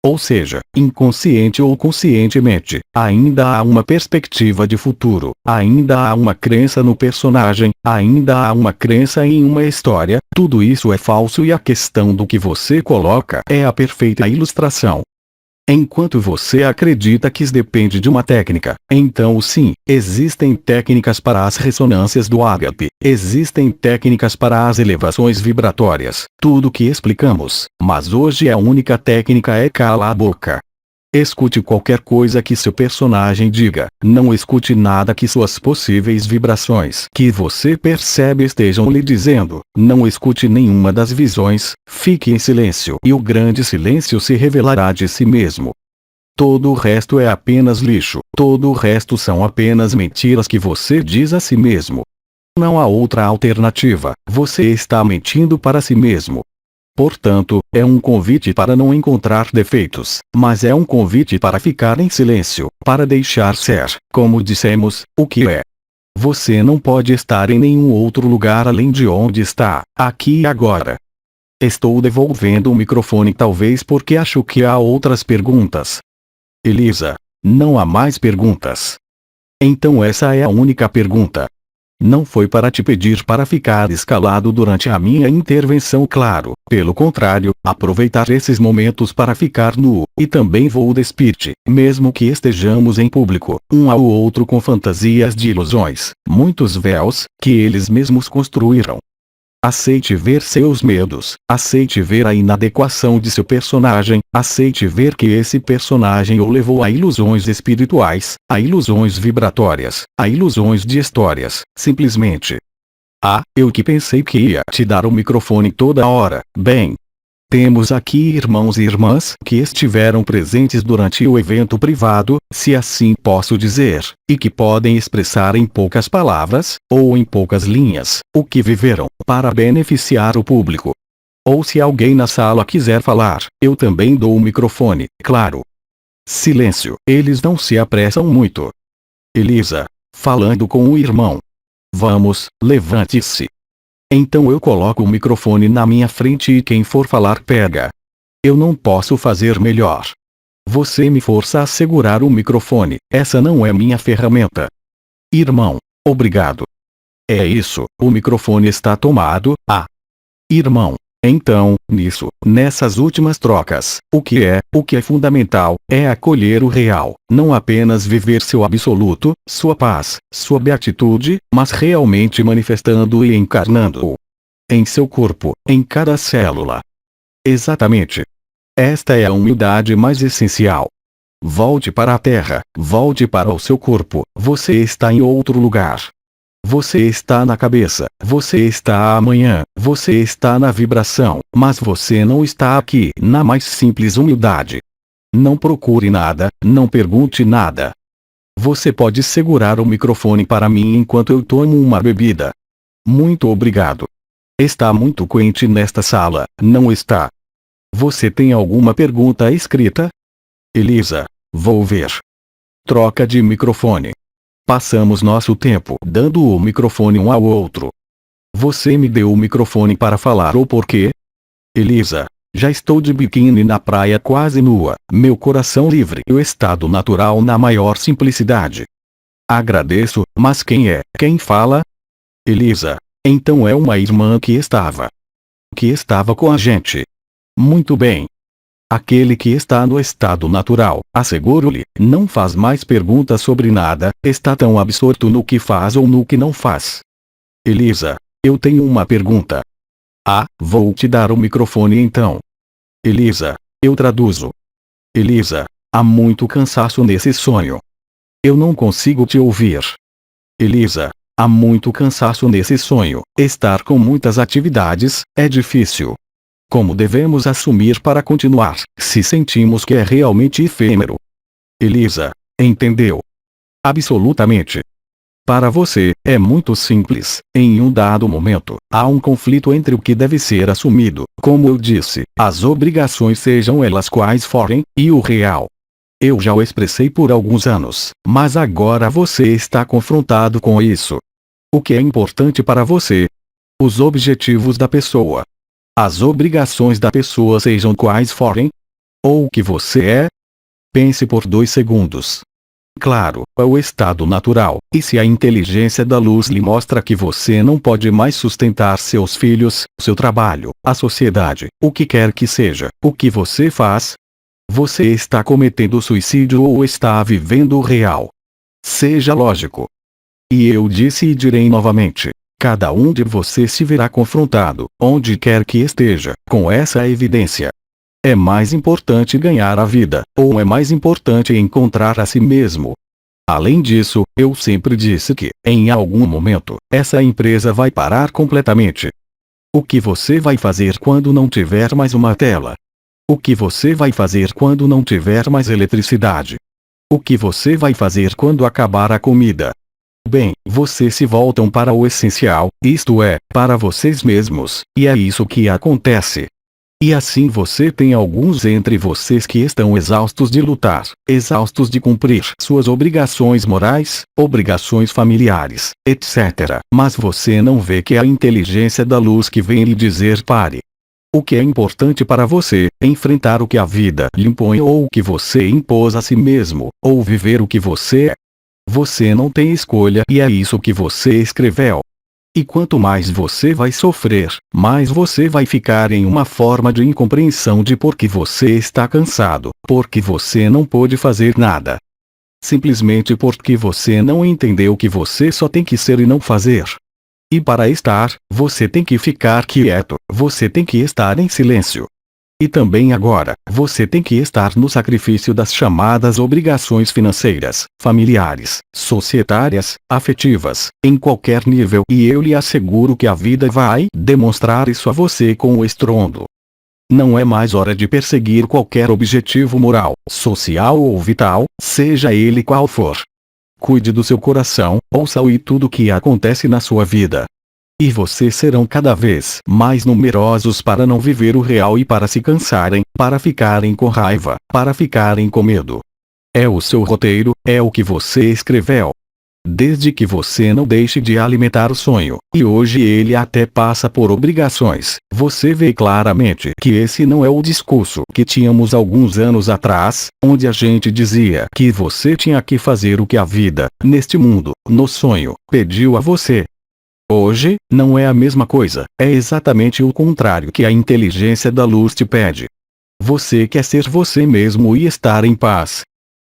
Ou seja, inconsciente ou conscientemente, ainda há uma perspectiva de futuro, ainda há uma crença no personagem, ainda há uma crença em uma história, tudo isso é falso e a questão do que você coloca é a perfeita ilustração. Enquanto você acredita que isso depende de uma técnica, então sim, existem técnicas para as ressonâncias do ágape, existem técnicas para as elevações vibratórias, tudo o que explicamos, mas hoje a única técnica é calar a boca. Escute qualquer coisa que seu personagem diga, não escute nada que suas possíveis vibrações que você percebe estejam lhe dizendo, não escute nenhuma das visões, fique em silêncio e o grande silêncio se revelará de si mesmo. Todo o resto é apenas lixo, todo o resto são apenas mentiras que você diz a si mesmo. Não há outra alternativa, você está mentindo para si mesmo. Portanto, é um convite para não encontrar defeitos, mas é um convite para ficar em silêncio, para deixar ser, como dissemos, o que é. Você não pode estar em nenhum outro lugar além de onde está, aqui e agora. Estou devolvendo o microfone talvez porque acho que há outras perguntas. Elisa, não há mais perguntas. Então essa é a única pergunta. Não foi para te pedir para ficar escalado durante a minha intervenção, claro. Pelo contrário, aproveitar esses momentos para ficar nu, e também vou despir-te, mesmo que estejamos em público, um ao outro com fantasias de ilusões, muitos véus, que eles mesmos construíram. Aceite ver seus medos, aceite ver a inadequação de seu personagem, aceite ver que esse personagem o levou a ilusões espirituais, a ilusões vibratórias, a ilusões de histórias, simplesmente. Ah, eu que pensei que ia te dar o microfone toda hora. Bem, temos aqui irmãos e irmãs que estiveram presentes durante o evento privado, se assim posso dizer, e que podem expressar em poucas palavras, ou em poucas linhas, o que viveram, para beneficiar o público. Ou se alguém na sala quiser falar, eu também dou o microfone, claro. Silêncio, eles não se apressam muito. Elisa, falando com o irmão. Vamos, levante-se. Então eu coloco o microfone na minha frente e quem for falar pega. Eu não posso fazer melhor. Você me força a segurar o microfone, essa não é minha ferramenta. Irmão, obrigado. É isso, o microfone está tomado, Irmão. Então, nessas últimas trocas, o que é fundamental, é acolher o real, não apenas viver seu absoluto, sua paz, sua beatitude, mas realmente manifestando e encarnando-o em seu corpo, em cada célula. Exatamente. Esta é a humildade mais essencial. Volte para a terra, volte para o seu corpo, você está em outro lugar. Você está na cabeça, você está amanhã, você está na vibração, mas você não está aqui, na mais simples humildade. Não procure nada, não pergunte nada. Você pode segurar o microfone para mim enquanto eu tomo uma bebida. Muito obrigado. Está muito quente nesta sala, não está? Você tem alguma pergunta escrita? Elisa, vou ver. Troca de microfone. Passamos nosso tempo dando o microfone um ao outro. Você me deu o microfone para falar ou por quê? Elisa, já estou de biquíni na praia quase nua, meu coração livre e o estado natural na maior simplicidade. Agradeço, mas quem fala? Elisa, então é uma irmã que estava com a gente. Muito bem. Aquele que está no estado natural, asseguro-lhe, não faz mais perguntas sobre nada, está tão absorto no que faz ou no que não faz. Elisa, eu tenho uma pergunta. Vou te dar o microfone então. Elisa, eu traduzo. Elisa, há muito cansaço nesse sonho. Eu não consigo te ouvir. Elisa, há muito cansaço nesse sonho, estar com muitas atividades, é difícil. Como devemos assumir para continuar, se sentimos que é realmente efêmero? Elisa, entendeu? Absolutamente. Para você, é muito simples, em um dado momento, há um conflito entre o que deve ser assumido, como eu disse, as obrigações sejam elas quais forem, e o real. Eu já o expressei por alguns anos, mas agora você está confrontado com isso. O que é importante para você? Os objetivos da pessoa. As obrigações da pessoa sejam quais forem? Ou o que você é? Pense por 2 segundos. Claro, é o estado natural, e se a inteligência da luz lhe mostra que você não pode mais sustentar seus filhos, seu trabalho, a sociedade, o que quer que seja, o que você faz? Você está cometendo suicídio ou está vivendo o real? Seja lógico. E eu disse e direi novamente. Cada um de vocês se verá confrontado, onde quer que esteja, com essa evidência. É mais importante ganhar a vida, ou é mais importante encontrar a si mesmo? Além disso, eu sempre disse que, em algum momento, essa empresa vai parar completamente. O que você vai fazer quando não tiver mais uma tela? O que você vai fazer quando não tiver mais eletricidade? O que você vai fazer quando acabar a comida? Bem, vocês se voltam para o essencial, isto é, para vocês mesmos, e é isso que acontece. E assim você tem alguns entre vocês que estão exaustos de lutar, exaustos de cumprir suas obrigações morais, obrigações familiares, etc. Mas você não vê que é a inteligência da luz que vem lhe dizer pare. O que é importante para você, enfrentar o que a vida lhe impõe ou o que você impôs a si mesmo, ou viver o que você é. Você não tem escolha e é isso que você escreveu. E quanto mais você vai sofrer, mais você vai ficar em uma forma de incompreensão de por que você está cansado, porque você não pôde fazer nada. Simplesmente porque você não entendeu que você só tem que ser e não fazer. E para estar, você tem que ficar quieto, você tem que estar em silêncio. E também agora, você tem que estar no sacrifício das chamadas obrigações financeiras, familiares, societárias, afetivas, em qualquer nível. E eu lhe asseguro que a vida vai demonstrar isso a você com o estrondo. Não é mais hora de perseguir qualquer objetivo moral, social ou vital, seja ele qual for. Cuide do seu coração, ouça-o e tudo o que acontece na sua vida. E vocês serão cada vez mais numerosos para não viver o real e para se cansarem, para ficarem com raiva, para ficarem com medo. É o seu roteiro, é o que você escreveu. Desde que você não deixe de alimentar o sonho, e hoje ele até passa por obrigações, você vê claramente que esse não é o discurso que tínhamos alguns anos atrás, onde a gente dizia que você tinha que fazer o que a vida, neste mundo, no sonho, pediu a você. Hoje, não é a mesma coisa, é exatamente o contrário que a inteligência da luz te pede. Você quer ser você mesmo e estar em paz.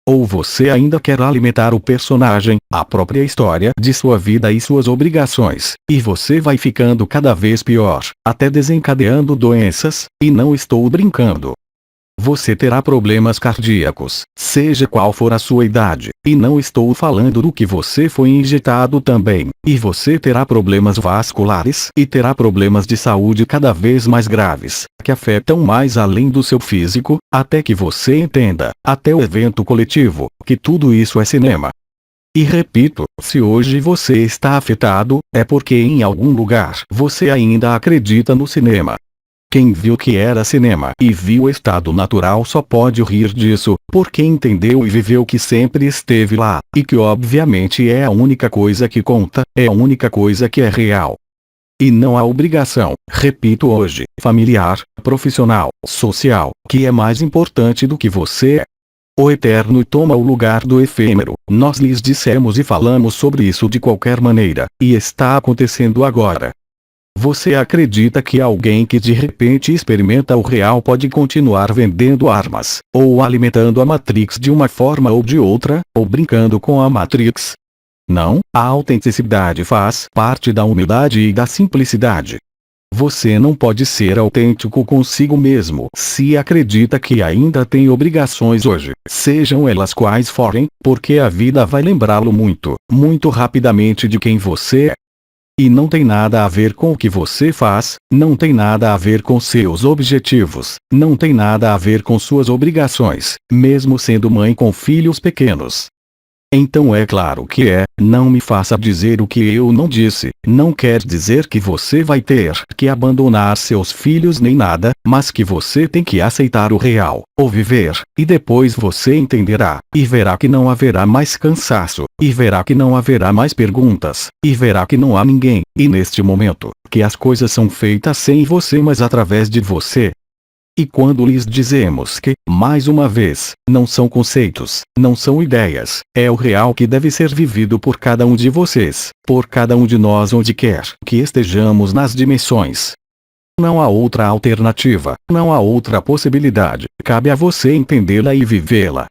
Ou você ainda quer alimentar o personagem, a própria história de sua vida e suas obrigações, e você vai ficando cada vez pior, até desencadeando doenças, e não estou brincando. Você terá problemas cardíacos, seja qual for a sua idade, e não estou falando do que você foi injetado também, e você terá problemas vasculares e terá problemas de saúde cada vez mais graves, que afetam mais além do seu físico, até que você entenda, até o evento coletivo, que tudo isso é cinema. E repito, se hoje você está afetado, é porque em algum lugar você ainda acredita no cinema. Quem viu que era cinema e viu o estado natural só pode rir disso, porque entendeu e viveu que sempre esteve lá, e que obviamente é a única coisa que conta, é a única coisa que é real. E não há obrigação, repito hoje, familiar, profissional, social, que é mais importante do que você é. O eterno toma o lugar do efêmero, nós lhes dissemos e falamos sobre isso de qualquer maneira, e está acontecendo agora. Você acredita que alguém que de repente experimenta o real pode continuar vendendo armas, ou alimentando a Matrix de uma forma ou de outra, ou brincando com a Matrix? Não, a autenticidade faz parte da humildade e da simplicidade. Você não pode ser autêntico consigo mesmo se acredita que ainda tem obrigações hoje, sejam elas quais forem, porque a vida vai lembrá-lo muito, muito rapidamente de quem você é. E não tem nada a ver com o que você faz, não tem nada a ver com seus objetivos, não tem nada a ver com suas obrigações, mesmo sendo mãe com filhos pequenos. Então é claro que não me faça dizer o que eu não disse, não quer dizer que você vai ter que abandonar seus filhos nem nada, mas que você tem que aceitar o real, ou viver, e depois você entenderá, e verá que não haverá mais cansaço, e verá que não haverá mais perguntas, e verá que não há ninguém, e neste momento, que as coisas são feitas sem você mas através de você. E quando lhes dizemos que, mais uma vez, não são conceitos, não são ideias, é o real que deve ser vivido por cada um de vocês, por cada um de nós onde quer que estejamos nas dimensões. Não há outra alternativa, não há outra possibilidade, cabe a você entendê-la e vivê-la.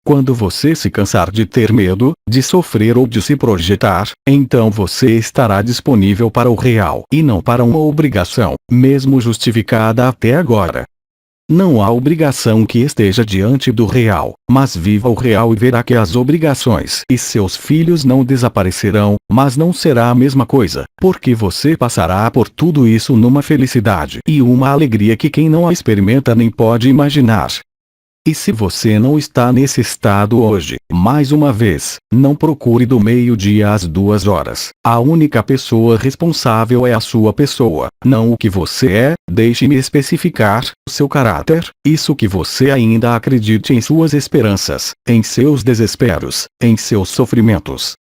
Quando você se cansar de ter medo, de sofrer ou de se projetar, então você estará disponível para o real e não para uma obrigação, mesmo justificada até agora. Não há obrigação que esteja diante do real, mas viva o real e verá que as obrigações e seus filhos não desaparecerão, mas não será a mesma coisa, porque você passará por tudo isso numa felicidade e uma alegria que quem não a experimenta nem pode imaginar. E se você não está nesse estado hoje, mais uma vez, não procure do meio-dia às 2 horas. A única pessoa responsável é a sua pessoa, não o que você é, deixe-me especificar, o seu caráter, isso que você ainda acredite em suas esperanças, em seus desesperos, em seus sofrimentos.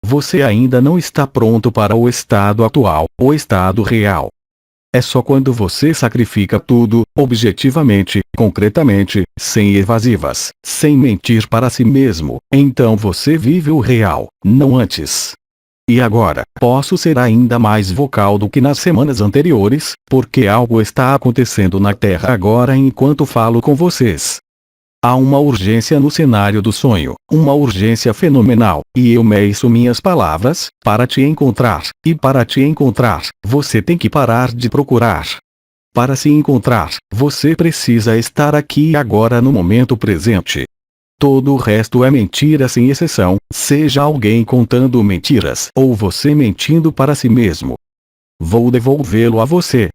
Você ainda não está pronto para o estado atual, o estado real. É só quando você sacrifica tudo, objetivamente, concretamente, sem evasivas, sem mentir para si mesmo, então você vive o real, não antes. E agora, posso ser ainda mais vocal do que nas semanas anteriores, porque algo está acontecendo na Terra agora enquanto falo com vocês. Há uma urgência no cenário do sonho, uma urgência fenomenal, e eu meço minhas palavras, para te encontrar, e para te encontrar, você tem que parar de procurar. Para se encontrar, você precisa estar aqui e agora no momento presente. Todo o resto é mentira sem exceção, seja alguém contando mentiras ou você mentindo para si mesmo. Vou devolvê-lo a você.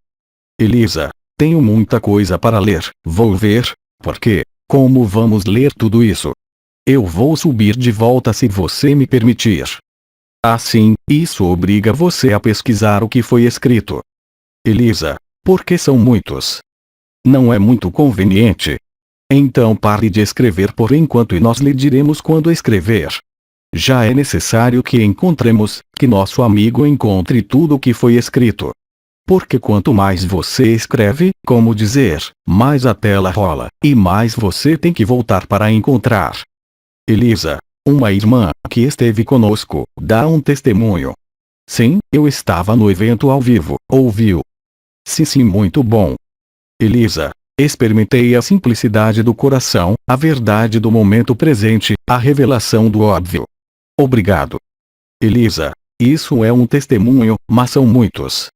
Elisa, tenho muita coisa para ler, vou ver, por quê? Como vamos ler tudo isso? Eu vou subir de volta se você me permitir. Assim, isso obriga você a pesquisar o que foi escrito. Elisa, porque são muitos. Não é muito conveniente. Então pare de escrever por enquanto e nós lhe diremos quando escrever. já é necessário que encontremos, que nosso amigo encontre tudo o que foi escrito. Porque quanto mais você escreve, como dizer, mais a tela rola, e mais você tem que voltar para encontrar. Elisa, uma irmã, que esteve conosco, dá um testemunho. Sim, eu estava no evento ao vivo, ouviu? Sim, muito bom. Elisa, experimentei a simplicidade do coração, a verdade do momento presente, a revelação do óbvio. Obrigado. Elisa, isso é um testemunho, mas são muitos.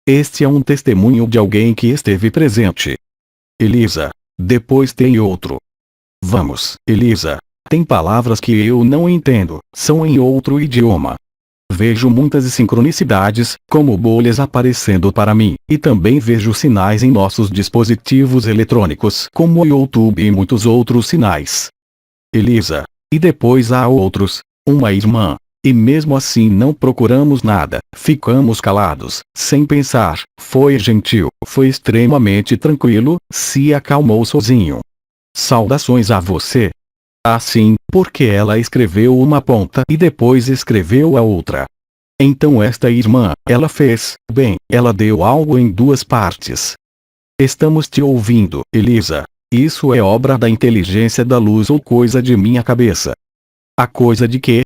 Este é um testemunho de alguém que esteve presente. Elisa, depois tem outro. Vamos, Elisa, tem palavras que eu não entendo, são em outro idioma. Vejo muitas sincronicidades, como bolhas aparecendo para mim, e também vejo sinais em nossos dispositivos eletrônicos, como o YouTube e muitos outros sinais. Elisa, e depois há outros, uma irmã, e mesmo assim não procuramos nada, ficamos calados, sem pensar, foi gentil, foi extremamente tranquilo, se acalmou sozinho. Saudações a você. Assim, porque ela escreveu uma ponta e depois escreveu a outra. Então esta irmã, ela fez, bem, ela deu algo em duas partes. Estamos te ouvindo, Elisa. Isso é obra da inteligência da luz ou coisa de minha cabeça? A coisa de quê?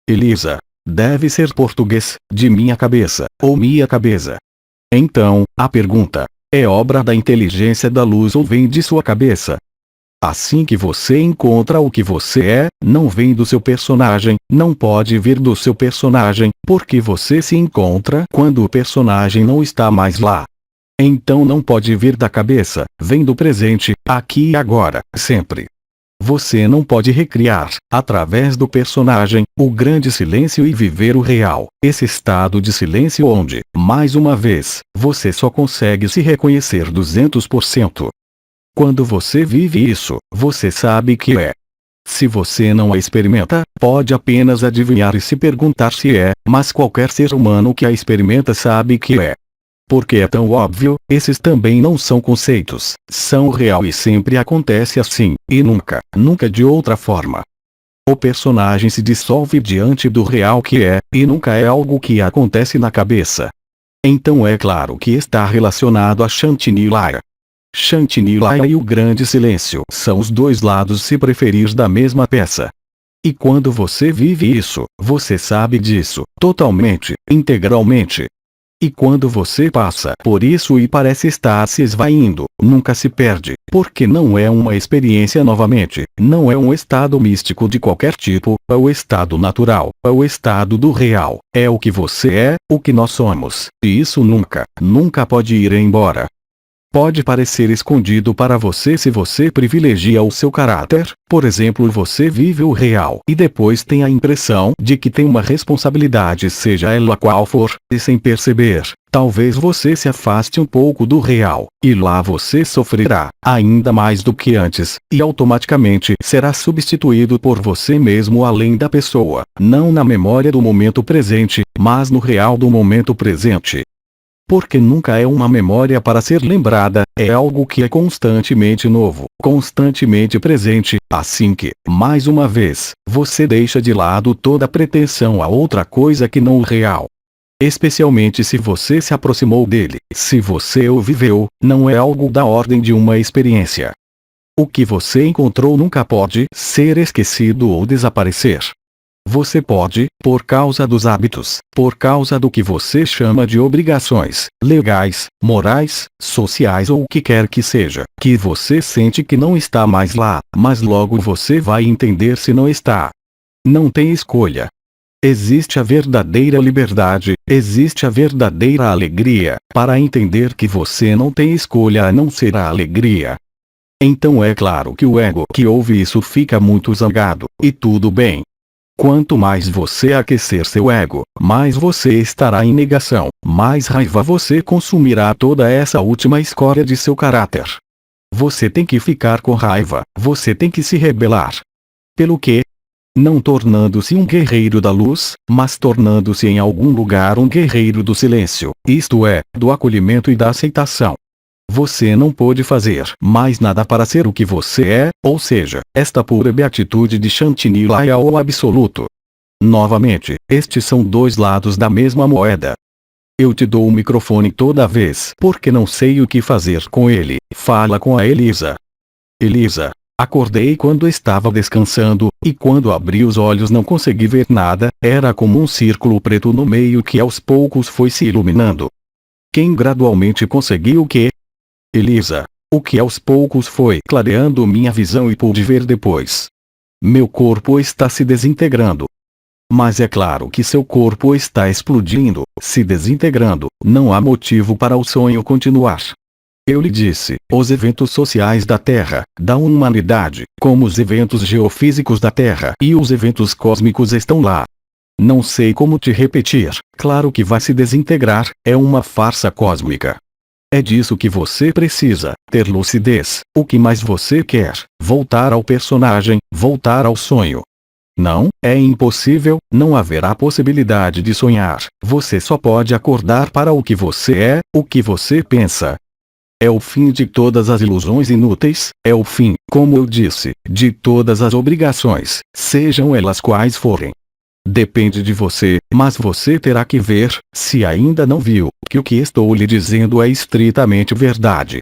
Elisa, deve ser português, de minha cabeça, ou minha cabeça. Então, a pergunta, é obra da inteligência da luz ou vem de sua cabeça? Assim que você encontra o que você é, não vem do seu personagem, não pode vir do seu personagem, porque você se encontra quando o personagem não está mais lá. Então não pode vir da cabeça, vem do presente, aqui e agora, sempre. Você não pode recriar, através do personagem, o grande silêncio e viver o real, esse estado de silêncio onde, mais uma vez, você só consegue se reconhecer 200%. Quando você vive isso, você sabe que é. Se você não a experimenta, pode apenas adivinhar e se perguntar se é, mas qualquer ser humano que a experimenta sabe que é. Porque é tão óbvio, esses também não são conceitos, são real e sempre acontece assim, e nunca, nunca de outra forma. O personagem se dissolve diante do real que é, e nunca é algo que acontece na cabeça. Então é claro que está relacionado a Shantinilaya. Shantinilaya e o grande silêncio são os dois lados se preferir da mesma peça. E quando você vive isso, você sabe disso, totalmente, integralmente. E quando você passa por isso e parece estar se esvaindo, nunca se perde, porque não é uma experiência novamente, não é um estado místico de qualquer tipo, é o estado natural, é o estado do real, é o que você é, o que nós somos, e isso nunca, nunca pode ir embora. Pode parecer escondido para você se você privilegia o seu caráter, por exemplo, você vive o real e depois tem a impressão de que tem uma responsabilidade, seja ela qual for, e sem perceber, talvez você se afaste um pouco do real, e lá você sofrerá, ainda mais do que antes, e automaticamente será substituído por você mesmo além da pessoa, não na memória do momento presente, mas no real do momento presente. Porque nunca é uma memória para ser lembrada, é algo que é constantemente novo, constantemente presente, assim que, mais uma vez, você deixa de lado toda pretensão a outra coisa que não o real. Especialmente se você se aproximou dele, se você o viveu, não é algo da ordem de uma experiência. O que você encontrou nunca pode ser esquecido ou desaparecer. Você pode, por causa dos hábitos, por causa do que você chama de obrigações, legais, morais, sociais ou o que quer que seja, que você sente que não está mais lá, mas logo você vai entender se não está. Não tem escolha. Existe a verdadeira liberdade, existe a verdadeira alegria, para entender que você não tem escolha a não ser a alegria. Então é claro que o ego que ouve isso fica muito zangado, e tudo bem. Quanto mais você aquecer seu ego, mais você estará em negação, mais raiva você consumirá toda essa última escória de seu caráter. Você tem que ficar com raiva, você tem que se rebelar. Pelo quê? Não tornando-se um guerreiro da luz, mas tornando-se em algum lugar um guerreiro do silêncio, isto é, do acolhimento e da aceitação. Você não pôde fazer mais nada para ser o que você é, ou seja, esta pura beatitude de Shantinilaya ou absoluto. Novamente, estes são dois lados da mesma moeda. Eu te dou o microfone toda vez porque não sei o que fazer com ele. Fala com a Elisa. Elisa. Acordei quando estava descansando, e quando abri os olhos não consegui ver nada, era como um círculo preto no meio que aos poucos foi se iluminando. Quem gradualmente conseguiu o quê? Elisa. O que aos poucos foi clareando minha visão e pude ver depois. Meu corpo está se desintegrando. Mas é claro que seu corpo está explodindo, se desintegrando, não há motivo para o sonho continuar. Eu lhe disse, os eventos sociais da Terra, da humanidade, como os eventos geofísicos da Terra e os eventos cósmicos estão lá. Não sei como te repetir, claro que vai se desintegrar, é uma farsa cósmica. É disso que você precisa, ter lucidez. O que mais você quer? Voltar ao personagem, voltar ao sonho. Não, é impossível, não haverá possibilidade de sonhar. Você só pode acordar para o que você é, o que você pensa. É o fim de todas as ilusões inúteis, é o fim, como eu disse, de todas as obrigações, sejam elas quais forem. Depende de você, mas você terá que ver, se ainda não viu, que o que estou lhe dizendo é estritamente verdade.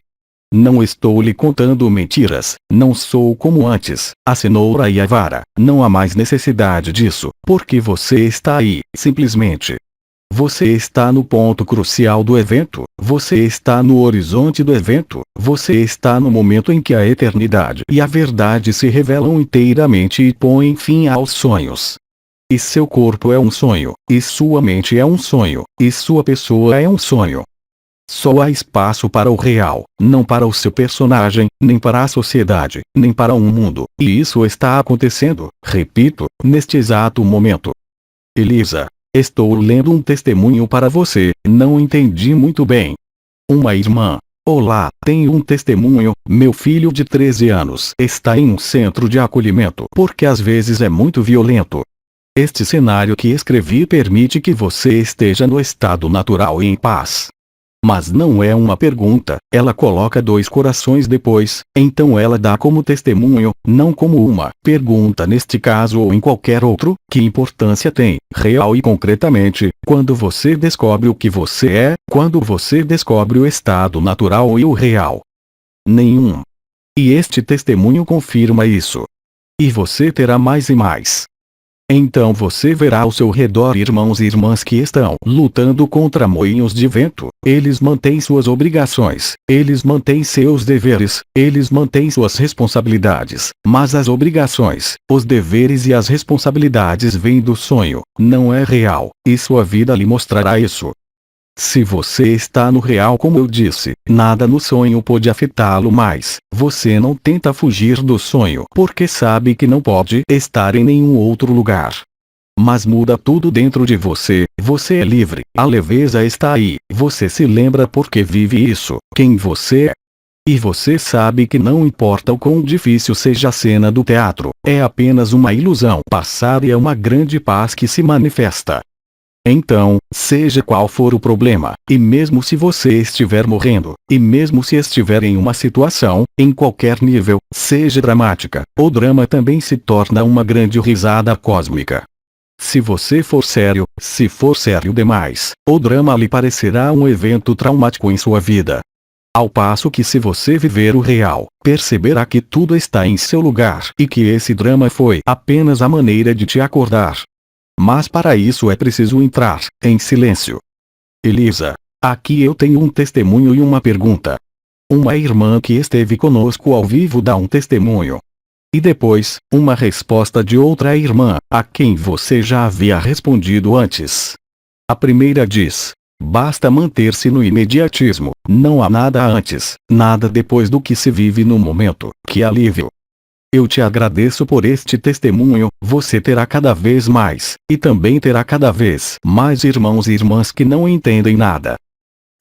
Não estou lhe contando mentiras, não sou como antes, a cenoura e a vara, não há mais necessidade disso, porque você está aí, simplesmente. Você está no ponto crucial do evento, você está no horizonte do evento, você está no momento em que a eternidade e a verdade se revelam inteiramente e põem fim aos sonhos. E seu corpo é um sonho, e sua mente é um sonho, e sua pessoa é um sonho. Só há espaço para o real, não para o seu personagem, nem para a sociedade, nem para um mundo, e isso está acontecendo, repito, neste exato momento. Elisa. Estou lendo um testemunho para você, não entendi muito bem. Uma irmã. Olá, tenho um testemunho, meu filho de 13 anos está em um centro de acolhimento porque às vezes é muito violento. Este cenário que escrevi permite que você esteja no estado natural e em paz. Mas não é uma pergunta, ela coloca dois corações depois, então ela dá como testemunho, não como uma pergunta neste caso ou em qualquer outro. Que importância tem, real e concretamente, quando você descobre o que você é, quando você descobre o estado natural e o real? Nenhum. E este testemunho confirma isso. E você terá mais e mais. Então você verá ao seu redor irmãos e irmãs que estão lutando contra moinhos de vento, eles mantêm suas obrigações, eles mantêm seus deveres, eles mantêm suas responsabilidades, mas as obrigações, os deveres e as responsabilidades vêm do sonho, não é real, e sua vida lhe mostrará isso. Se você está no real como eu disse, nada no sonho pode afetá-lo mais. Você não tenta fugir do sonho porque sabe que não pode estar em nenhum outro lugar. Mas muda tudo dentro de você, você é livre, a leveza está aí, você se lembra porque vive isso, quem você é. E você sabe que não importa o quão difícil seja a cena do teatro, é apenas uma ilusão passada e é uma grande paz que se manifesta. Então, seja qual for o problema, e mesmo se você estiver morrendo, e mesmo se estiver em uma situação, em qualquer nível, seja dramática, o drama também se torna uma grande risada cósmica. Se você for sério, se for sério demais, o drama lhe parecerá um evento traumático em sua vida. Ao passo que se você viver o real, perceberá que tudo está em seu lugar e que esse drama foi apenas a maneira de te acordar. Mas para isso é preciso entrar em silêncio. Elisa, aqui eu tenho um testemunho e uma pergunta. Uma irmã que esteve conosco ao vivo dá um testemunho. E depois, uma resposta de outra irmã, a quem você já havia respondido antes. A primeira diz: basta manter-se no imediatismo, não há nada antes, nada depois do que se vive no momento. Que alívio! Eu te agradeço por este testemunho, você terá cada vez mais, e também terá cada vez mais irmãos e irmãs que não entendem nada.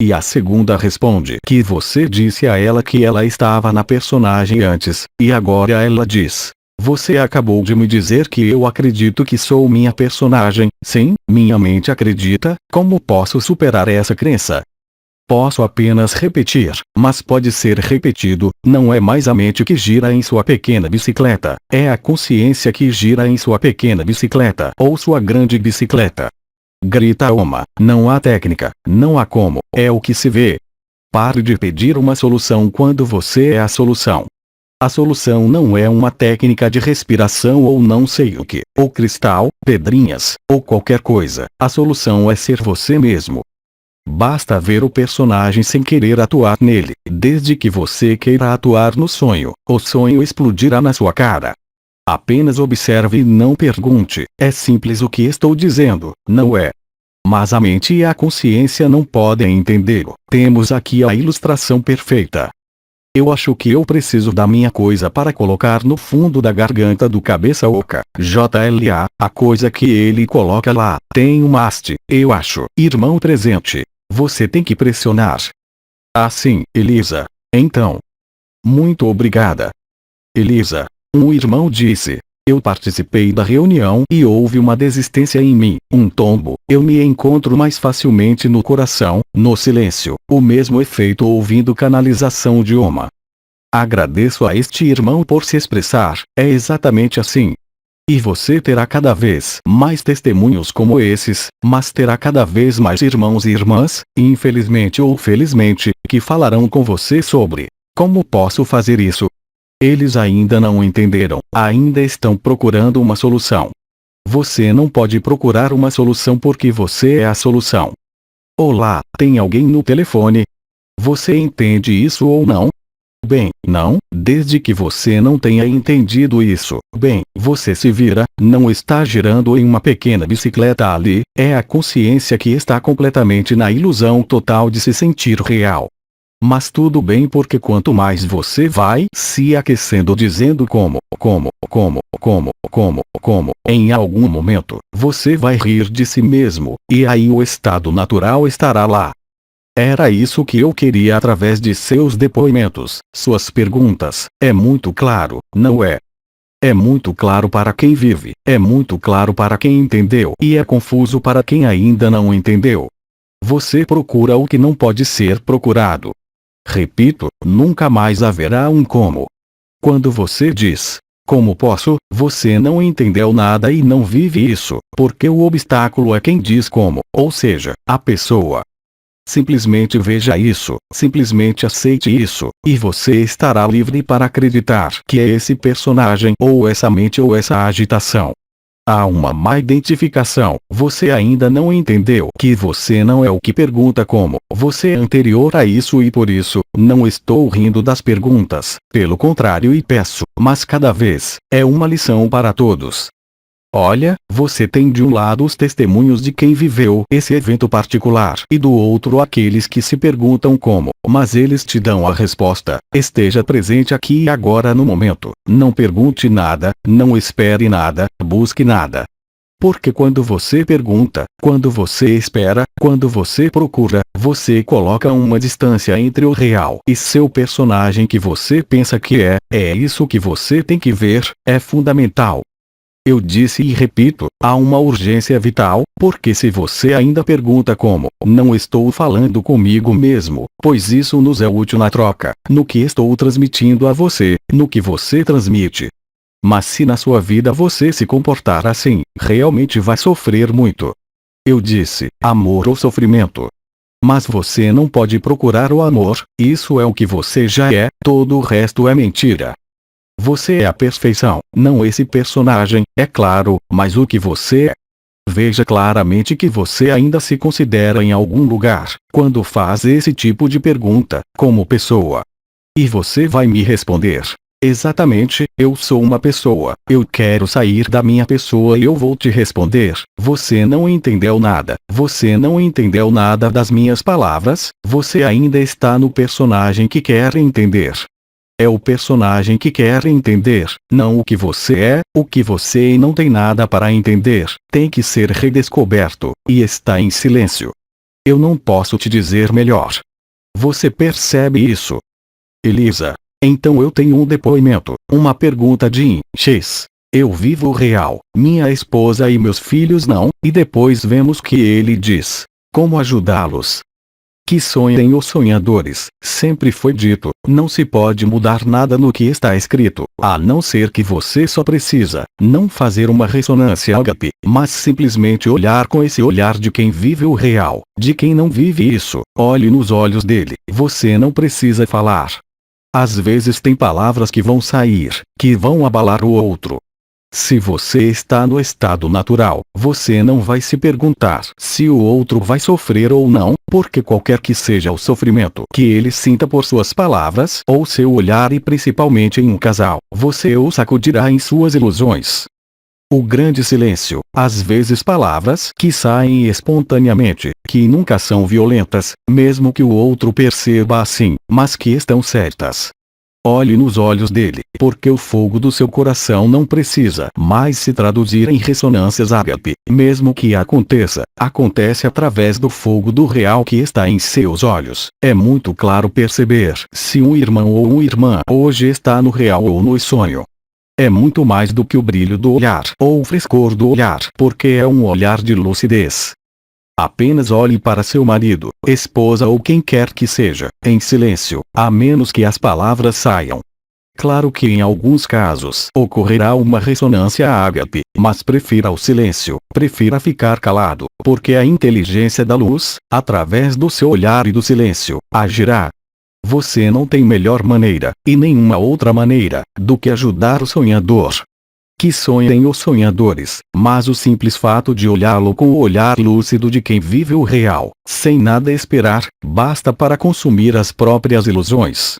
E a segunda responde que você disse a ela que ela estava na personagem antes, e agora ela diz: você acabou de me dizer que eu acredito que sou minha personagem. Sim, minha mente acredita, como posso superar essa crença? Posso apenas repetir, mas pode ser repetido, não é mais a mente que gira em sua pequena bicicleta, é a consciência que gira em sua pequena bicicleta ou sua grande bicicleta. Grita Oma, não há técnica, não há como, é o que se vê. Pare de pedir uma solução quando você é a solução. A solução não é uma técnica de respiração ou não sei o que, ou cristal, pedrinhas, ou qualquer coisa, a solução é ser você mesmo. Basta ver o personagem sem querer atuar nele, desde que você queira atuar no sonho, o sonho explodirá na sua cara. Apenas observe e não pergunte, é simples o que estou dizendo, não é? Mas a mente e a consciência não podem entendê-lo. Temos aqui a ilustração perfeita. Eu acho que eu preciso da minha coisa para colocar no fundo da garganta do cabeça oca. JLA, a coisa que ele coloca lá, tem uma haste, eu acho. Irmão presente. Você tem que pressionar. Ah sim, Elisa. Então. Muito obrigada. Elisa. Um irmão disse. Eu participei da reunião e houve uma desistência em mim, um tombo. Eu me encontro mais facilmente no coração, no silêncio, o mesmo efeito ouvindo canalização de Oma. Agradeço a este irmão por se expressar, é exatamente assim. E você terá cada vez mais testemunhos como esses, mas terá cada vez mais irmãos e irmãs, infelizmente ou felizmente, que falarão com você sobre como posso fazer isso. Eles ainda não entenderam, ainda estão procurando uma solução. Você não pode procurar uma solução porque você é a solução. Olá, tem alguém no telefone? Você entende isso ou não? Bem, não, desde que você não tenha entendido isso, bem, você se vira, não está girando em uma pequena bicicleta ali, é a consciência que está completamente na ilusão total de se sentir real. Mas tudo bem porque quanto mais você vai se aquecendo dizendo como, em algum momento, você vai rir de si mesmo, e aí o estado natural estará lá. Era isso que eu queria através de seus depoimentos, suas perguntas, é muito claro, não é? É muito claro para quem vive, é muito claro para quem entendeu e é confuso para quem ainda não entendeu. Você procura o que não pode ser procurado. Repito, nunca mais haverá um como. Quando você diz, como posso, você não entendeu nada e não vive isso, porque o obstáculo é quem diz como, ou seja, a pessoa. Simplesmente veja isso, simplesmente aceite isso, e você estará livre para acreditar que é esse personagem ou essa mente ou essa agitação. Há uma má identificação, você ainda não entendeu que você não é o que pergunta como, você é anterior a isso e por isso, não estou rindo das perguntas, pelo contrário e peço, mas cada vez, é uma lição para todos. Olha, você tem de um lado os testemunhos de quem viveu esse evento particular e do outro aqueles que se perguntam como, mas eles te dão a resposta, esteja presente aqui e agora no momento, não pergunte nada, não espere nada, busque nada. Porque quando você pergunta, quando você espera, quando você procura, você coloca uma distância entre o real e seu personagem que você pensa que é isso que você tem que ver, é fundamental. Eu disse e repito, há uma urgência vital, porque se você ainda pergunta como, não estou falando comigo mesmo, pois isso nos é útil na troca, no que estou transmitindo a você, no que você transmite. Mas se na sua vida você se comportar assim, realmente vai sofrer muito. Eu disse, amor ou sofrimento. Mas você não pode procurar o amor, isso é o que você já é, todo o resto é mentira. Você é a perfeição, não esse personagem, é claro, mas o que você é. Veja claramente que você ainda se considera em algum lugar, quando faz esse tipo de pergunta, como pessoa. E você vai me responder. Exatamente, eu sou uma pessoa, eu quero sair da minha pessoa e eu vou te responder, você não entendeu nada, você não entendeu nada das minhas palavras, você ainda está no personagem que quer entender. É o personagem que quer entender, não o que você não tem nada para entender, tem que ser redescoberto, e está em silêncio. Eu não posso te dizer melhor. Você percebe isso? Elisa. Então eu tenho um depoimento, uma pergunta de X. Eu vivo o real, minha esposa e meus filhos não, e depois vemos que ele diz. Como ajudá-los? Que sonhem os sonhadores. Sempre foi dito, não se pode mudar nada no que está escrito, a não ser que você só precisa, não fazer uma ressonância ágape, mas simplesmente olhar com esse olhar de quem vive o real, de quem não vive isso. Olhe nos olhos dele, você não precisa falar. Às vezes tem palavras que vão sair, que vão abalar o outro. Se você está no estado natural, você não vai se perguntar se o outro vai sofrer ou não, porque qualquer que seja o sofrimento que ele sinta por suas palavras ou seu olhar, e principalmente em um casal, você o sacudirá em suas ilusões. O grande silêncio, às vezes palavras que saem espontaneamente, que nunca são violentas, mesmo que o outro perceba assim, mas que estão certas. Olhe nos olhos dele, porque o fogo do seu coração não precisa mais se traduzir em ressonâncias ágape, mesmo que aconteça, acontece através do fogo do real que está em seus olhos. É muito claro perceber se um irmão ou uma irmã hoje está no real ou no sonho. É muito mais do que o brilho do olhar ou o frescor do olhar, porque é um olhar de lucidez. Apenas olhe para seu marido, esposa ou quem quer que seja, em silêncio, a menos que as palavras saiam. Claro que em alguns casos ocorrerá uma ressonância ágape, mas prefira o silêncio, prefira ficar calado, porque a inteligência da luz, através do seu olhar e do silêncio, agirá. Você não tem melhor maneira, e nenhuma outra maneira, do que ajudar o sonhador. Que sonhem os sonhadores, mas o simples fato de olhá-lo com o olhar lúcido de quem vive o real, sem nada esperar, basta para consumir as próprias ilusões.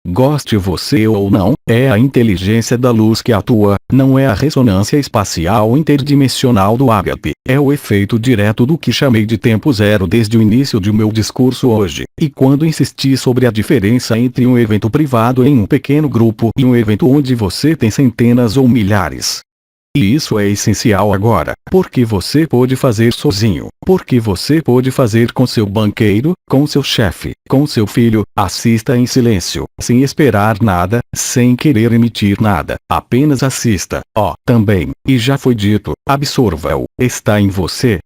Goste você ou não, é a inteligência da luz que atua, não é a ressonância espacial interdimensional do ágape, é o efeito direto do que chamei de tempo zero desde o início de meu discurso hoje, e quando insisti sobre a diferença entre um evento privado em um pequeno grupo e um evento onde você tem centenas ou milhares. E isso é essencial agora, porque você pode fazer sozinho, porque você pode fazer com seu banqueiro, com seu chefe, com seu filho. Assista em silêncio, sem esperar nada, sem querer emitir nada, apenas assista. Também, e já foi dito, absorva-o, está em você.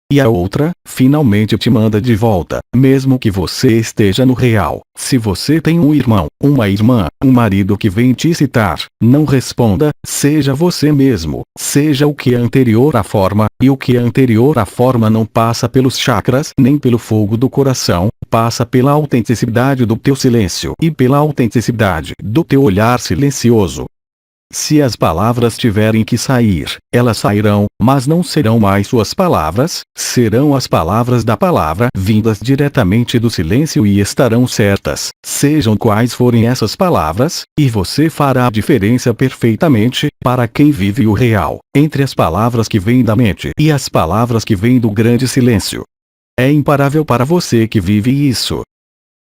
E a outra, finalmente te manda de volta, mesmo que você esteja no real. Se você tem um irmão, uma irmã, um marido que vem te citar, não responda, seja você mesmo, seja o que é anterior à forma, e o que é anterior à forma não passa pelos chakras nem pelo fogo do coração, passa pela autenticidade do teu silêncio e pela autenticidade do teu olhar silencioso. Se as palavras tiverem que sair, elas sairão, mas não serão mais suas palavras, serão as palavras da palavra vindas diretamente do silêncio e estarão certas, sejam quais forem essas palavras, e você fará a diferença perfeitamente, para quem vive o real, entre as palavras que vêm da mente e as palavras que vêm do grande silêncio. É imparável para você que vive isso.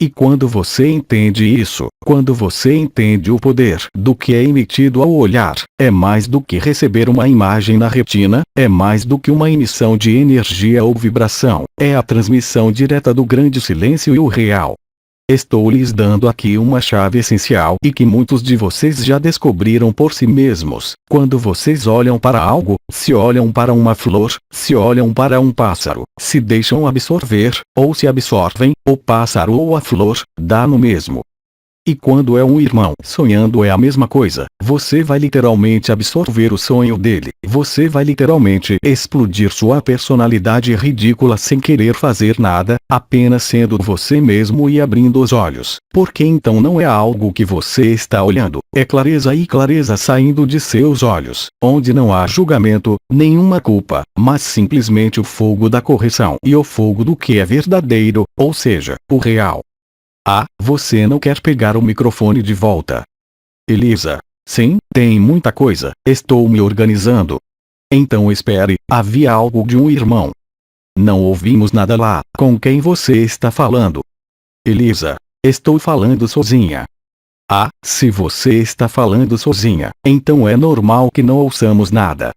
E quando você entende isso, quando você entende o poder do que é emitido ao olhar, é mais do que receber uma imagem na retina, é mais do que uma emissão de energia ou vibração, é a transmissão direta do grande silêncio e o real. Estou lhes dando aqui uma chave essencial e que muitos de vocês já descobriram por si mesmos. Quando vocês olham para algo, se olham para uma flor, se olham para um pássaro, se deixam absorver, ou se absorvem, o pássaro ou a flor, dá no mesmo. E quando é um irmão sonhando é a mesma coisa, você vai literalmente absorver o sonho dele, você vai literalmente explodir sua personalidade ridícula sem querer fazer nada, apenas sendo você mesmo e abrindo os olhos, porque então não é algo que você está olhando, é clareza e clareza saindo de seus olhos, onde não há julgamento, nenhuma culpa, mas simplesmente o fogo da correção e o fogo do que é verdadeiro, ou seja, o real. Você não quer pegar o microfone de volta. Elisa. Sim, tem muita coisa, estou me organizando. Então espere, havia algo de um irmão. Não ouvimos nada lá, com quem você está falando? Elisa. Estou falando sozinha. Se você está falando sozinha, então é normal que não ouçamos nada.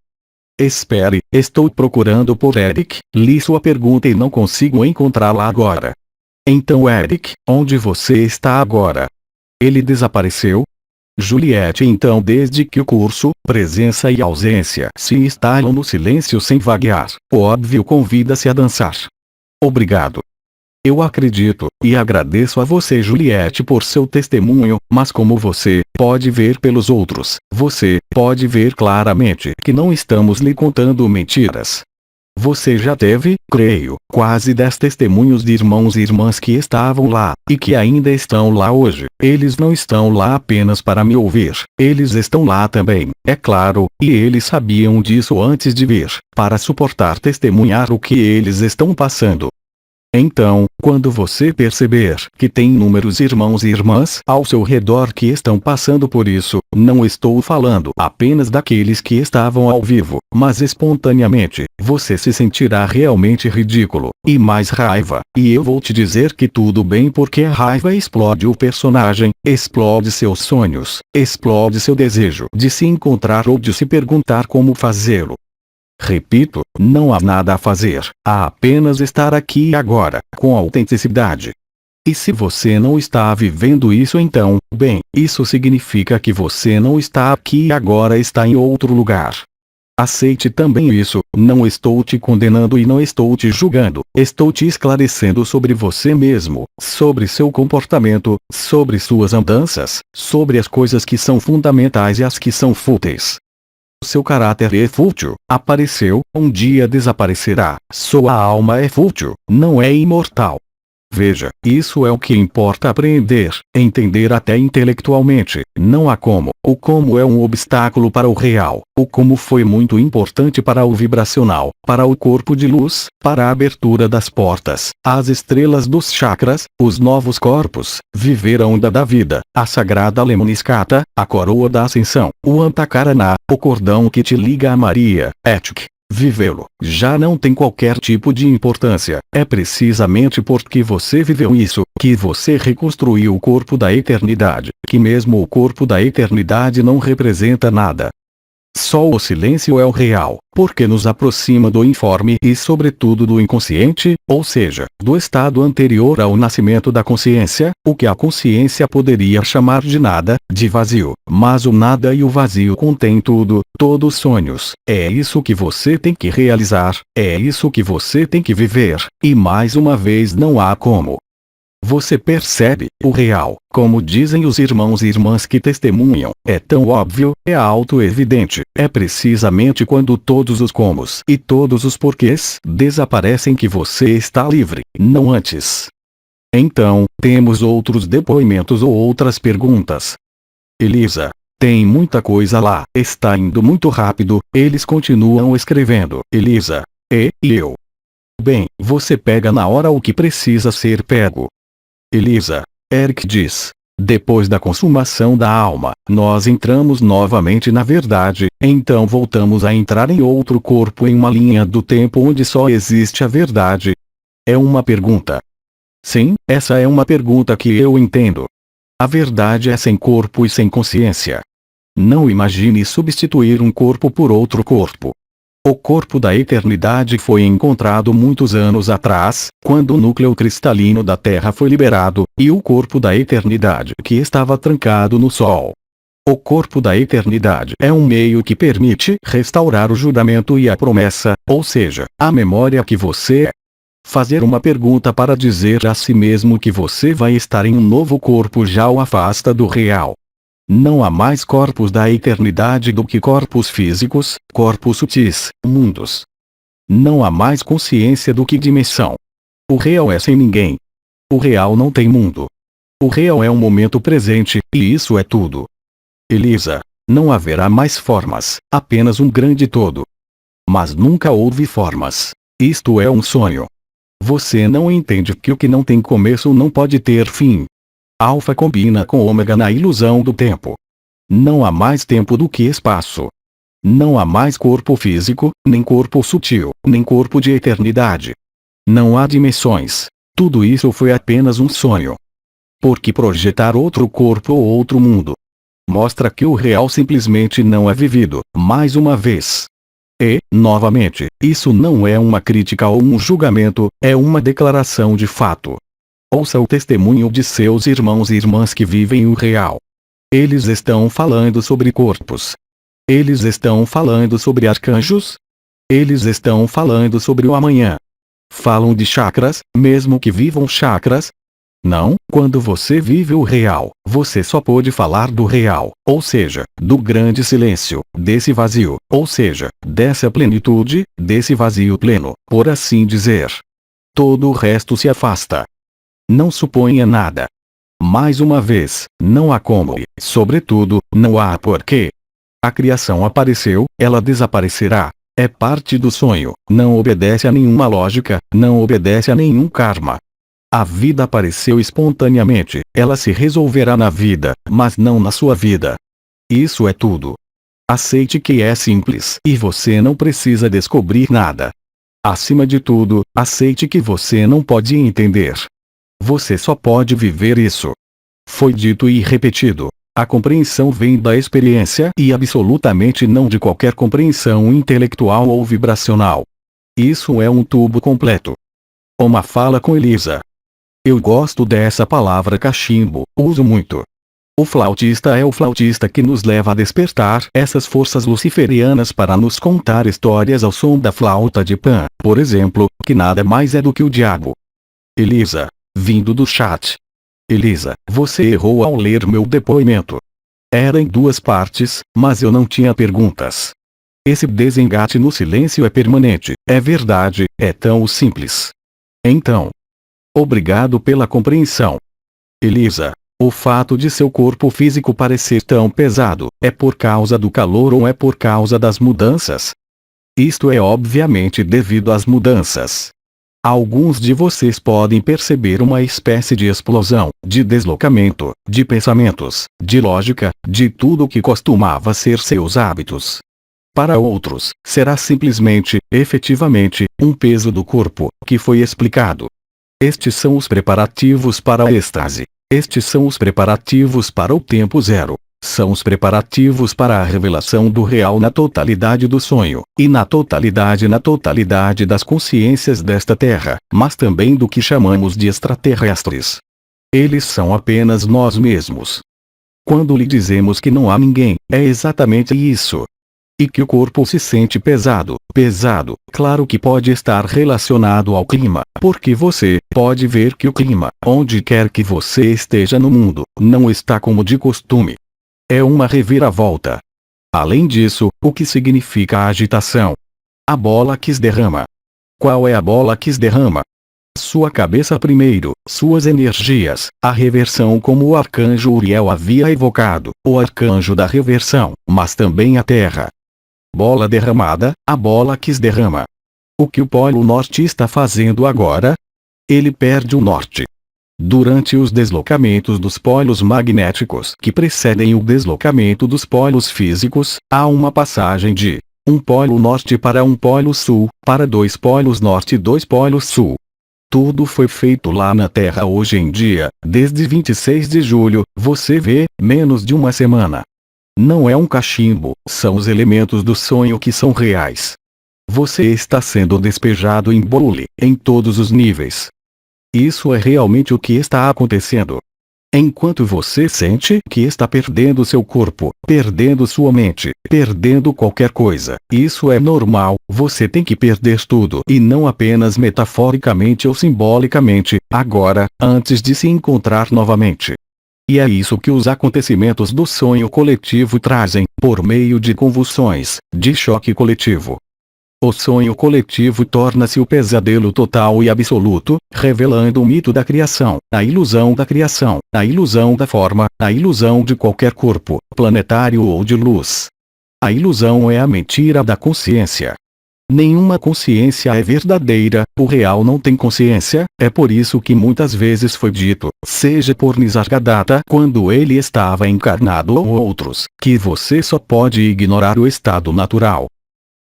Espere, estou procurando por Eric, li sua pergunta e não consigo encontrá-la agora. Então Eric, onde você está agora? Ele desapareceu? Juliette. Então desde que o curso, presença e ausência se instalam no silêncio sem vaguear, o óbvio convida-se a dançar. Obrigado. Eu acredito, e agradeço a você, Juliette, por seu testemunho, mas como você pode ver pelos outros, você pode ver claramente que não estamos lhe contando mentiras. Você já teve, creio, quase 10 testemunhos de irmãos e irmãs que estavam lá, e que ainda estão lá hoje. Eles não estão lá apenas para me ouvir, eles estão lá também, é claro, e eles sabiam disso antes de vir, para suportar testemunhar o que eles estão passando. Então, quando você perceber que tem inúmeros irmãos e irmãs ao seu redor que estão passando por isso, não estou falando apenas daqueles que estavam ao vivo, mas espontaneamente, você se sentirá realmente ridículo, e mais raiva, e eu vou te dizer que tudo bem, porque a raiva explode o personagem, explode seus sonhos, explode seu desejo de se encontrar ou de se perguntar como fazê-lo. Repito, não há nada a fazer, há apenas estar aqui e agora, com autenticidade. E se você não está vivendo isso, então, bem, isso significa que você não está aqui e agora, está em outro lugar. Aceite também isso, não estou te condenando e não estou te julgando, estou te esclarecendo sobre você mesmo, sobre seu comportamento, sobre suas andanças, sobre as coisas que são fundamentais e as que são fúteis. Seu caráter é fútil, apareceu, um dia desaparecerá. Sua alma é fútil, não é imortal. Veja, isso é o que importa aprender, entender até intelectualmente, não há como. O como é um obstáculo para o real, o como foi muito importante para o vibracional, para o corpo de luz, para a abertura das portas, as estrelas dos chakras, os novos corpos, viver a onda da vida, a sagrada Lemniscata, a coroa da ascensão, o Antakarana, o cordão que te liga a Maria, Etik. Vivê-lo já não tem qualquer tipo de importância, é precisamente porque você viveu isso, que você reconstruiu o corpo da eternidade, que mesmo o corpo da eternidade não representa nada. Só o silêncio é o real, porque nos aproxima do informe e sobretudo do inconsciente, ou seja, do estado anterior ao nascimento da consciência, o que a consciência poderia chamar de nada, de vazio, mas o nada e o vazio contêm tudo, todos sonhos. É isso que você tem que realizar, é isso que você tem que viver, e mais uma vez não há como. Você percebe, o real, como dizem os irmãos e irmãs que testemunham, é tão óbvio, é auto-evidente, é precisamente quando todos os comos e todos os porquês desaparecem que você está livre, não antes. Então, temos outros depoimentos ou outras perguntas. Elisa. Tem muita coisa lá, está indo muito rápido, eles continuam escrevendo. Elisa. E eu. Bem, você pega na hora o que precisa ser pego. Elisa. Eric diz. Depois da consumação da alma, nós entramos novamente na verdade, então voltamos a entrar em outro corpo em uma linha do tempo onde só existe a verdade? É uma pergunta. Sim, essa é uma pergunta que eu entendo. A verdade é sem corpo e sem consciência. Não imagine substituir um corpo por outro corpo. O corpo da eternidade foi encontrado muitos anos atrás, quando o núcleo cristalino da Terra foi liberado, e o corpo da eternidade que estava trancado no Sol. O corpo da eternidade é um meio que permite restaurar o juramento e a promessa, ou seja, a memória que você é. Fazer uma pergunta para dizer a si mesmo que você vai estar em um novo corpo já o afasta do real. Não há mais corpos da eternidade do que corpos físicos, corpos sutis, mundos. Não há mais consciência do que dimensão. O real é sem ninguém. O real não tem mundo. O real é um momento presente, e isso é tudo. Elisa. Não haverá mais formas, apenas um grande todo. Mas nunca houve formas. Isto é um sonho. Você não entende que o que não tem começo não pode ter fim. Alfa combina com ômega na ilusão do tempo. Não há mais tempo do que espaço. Não há mais corpo físico, nem corpo sutil, nem corpo de eternidade. Não há dimensões. Tudo isso foi apenas um sonho. Porque projetar outro corpo ou outro mundo mostra que o real simplesmente não é vivido, mais uma vez. E, novamente, isso não é uma crítica ou um julgamento, é uma declaração de fato. Ouça o testemunho de seus irmãos e irmãs que vivem o real. Eles estão falando sobre corpos. Eles estão falando sobre arcanjos. Eles estão falando sobre o amanhã. Falam de chakras, mesmo que vivam chakras? Não, quando você vive o real, você só pode falar do real, ou seja, do grande silêncio, desse vazio, ou seja, dessa plenitude, desse vazio pleno, por assim dizer. Todo o resto se afasta. Não suponha nada. Mais uma vez, não há como e, sobretudo, não há porquê. A criação apareceu, ela desaparecerá. É parte do sonho, não obedece a nenhuma lógica, não obedece a nenhum karma. A vida apareceu espontaneamente, ela se resolverá na vida, mas não na sua vida. Isso é tudo. Aceite que é simples e você não precisa descobrir nada. Acima de tudo, aceite que você não pode entender. Você só pode viver isso. Foi dito e repetido. A compreensão vem da experiência e absolutamente não de qualquer compreensão intelectual ou vibracional. Isso é um tubo completo. Uma fala com Elisa. Eu gosto dessa palavra cachimbo, uso muito. O flautista é o flautista que nos leva a despertar essas forças luciferianas para nos contar histórias ao som da flauta de Pan, por exemplo, que nada mais é do que o diabo. Elisa, vindo do chat. Elisa, você errou ao ler meu depoimento. Era em duas partes, mas eu não tinha perguntas. Esse desengate no silêncio é permanente, é verdade, é tão simples. Então, obrigado pela compreensão. Elisa, o fato de seu corpo físico parecer tão pesado, é por causa do calor ou é por causa das mudanças? Isto é obviamente devido às mudanças. Alguns de vocês podem perceber uma espécie de explosão, de deslocamento, de pensamentos, de lógica, de tudo que costumava ser seus hábitos. Para outros, será simplesmente, efetivamente, um peso do corpo, que foi explicado. Estes são os preparativos para a êxtase. Estes são os preparativos para o tempo zero. São os preparativos para a revelação do real na totalidade do sonho, e na totalidade das consciências desta terra, mas também do que chamamos de extraterrestres. Eles são apenas nós mesmos. Quando lhe dizemos que não há ninguém, é exatamente isso. E que o corpo se sente pesado, claro que pode estar relacionado ao clima, porque você pode ver que o clima, onde quer que você esteja no mundo, não está como de costume. É uma reviravolta. Além disso, o que significa a agitação? A bola que se derrama. Qual é a bola que se derrama? Sua cabeça primeiro, suas energias, a reversão como o arcanjo Uriel havia evocado, o arcanjo da reversão, mas também a terra. Bola derramada, a bola que se derrama. O que o Polo Norte está fazendo agora? Ele perde o norte. Durante os deslocamentos dos polos magnéticos que precedem o deslocamento dos polos físicos, há uma passagem de um polo norte para um polo sul, para dois polos norte e dois polos sul. Tudo foi feito lá na Terra hoje em dia, desde 26 de julho, você vê, menos de uma semana. Não é um cachimbo, são os elementos do sonho que são reais. Você está sendo despejado em bule, em todos os níveis. Isso é realmente o que está acontecendo. Enquanto você sente que está perdendo seu corpo, perdendo sua mente, perdendo qualquer coisa, isso é normal, você tem que perder tudo e não apenas metaforicamente ou simbolicamente, agora, antes de se encontrar novamente. E é isso que os acontecimentos do sonho coletivo trazem, por meio de convulsões, de choque coletivo. O sonho coletivo torna-se o pesadelo total e absoluto, revelando o mito da criação, a ilusão da criação, a ilusão da forma, a ilusão de qualquer corpo, planetário ou de luz. A ilusão é a mentira da consciência. Nenhuma consciência é verdadeira, o real não tem consciência, é por isso que muitas vezes foi dito, seja por Nisargadatta quando ele estava encarnado ou outros, que você só pode ignorar o estado natural.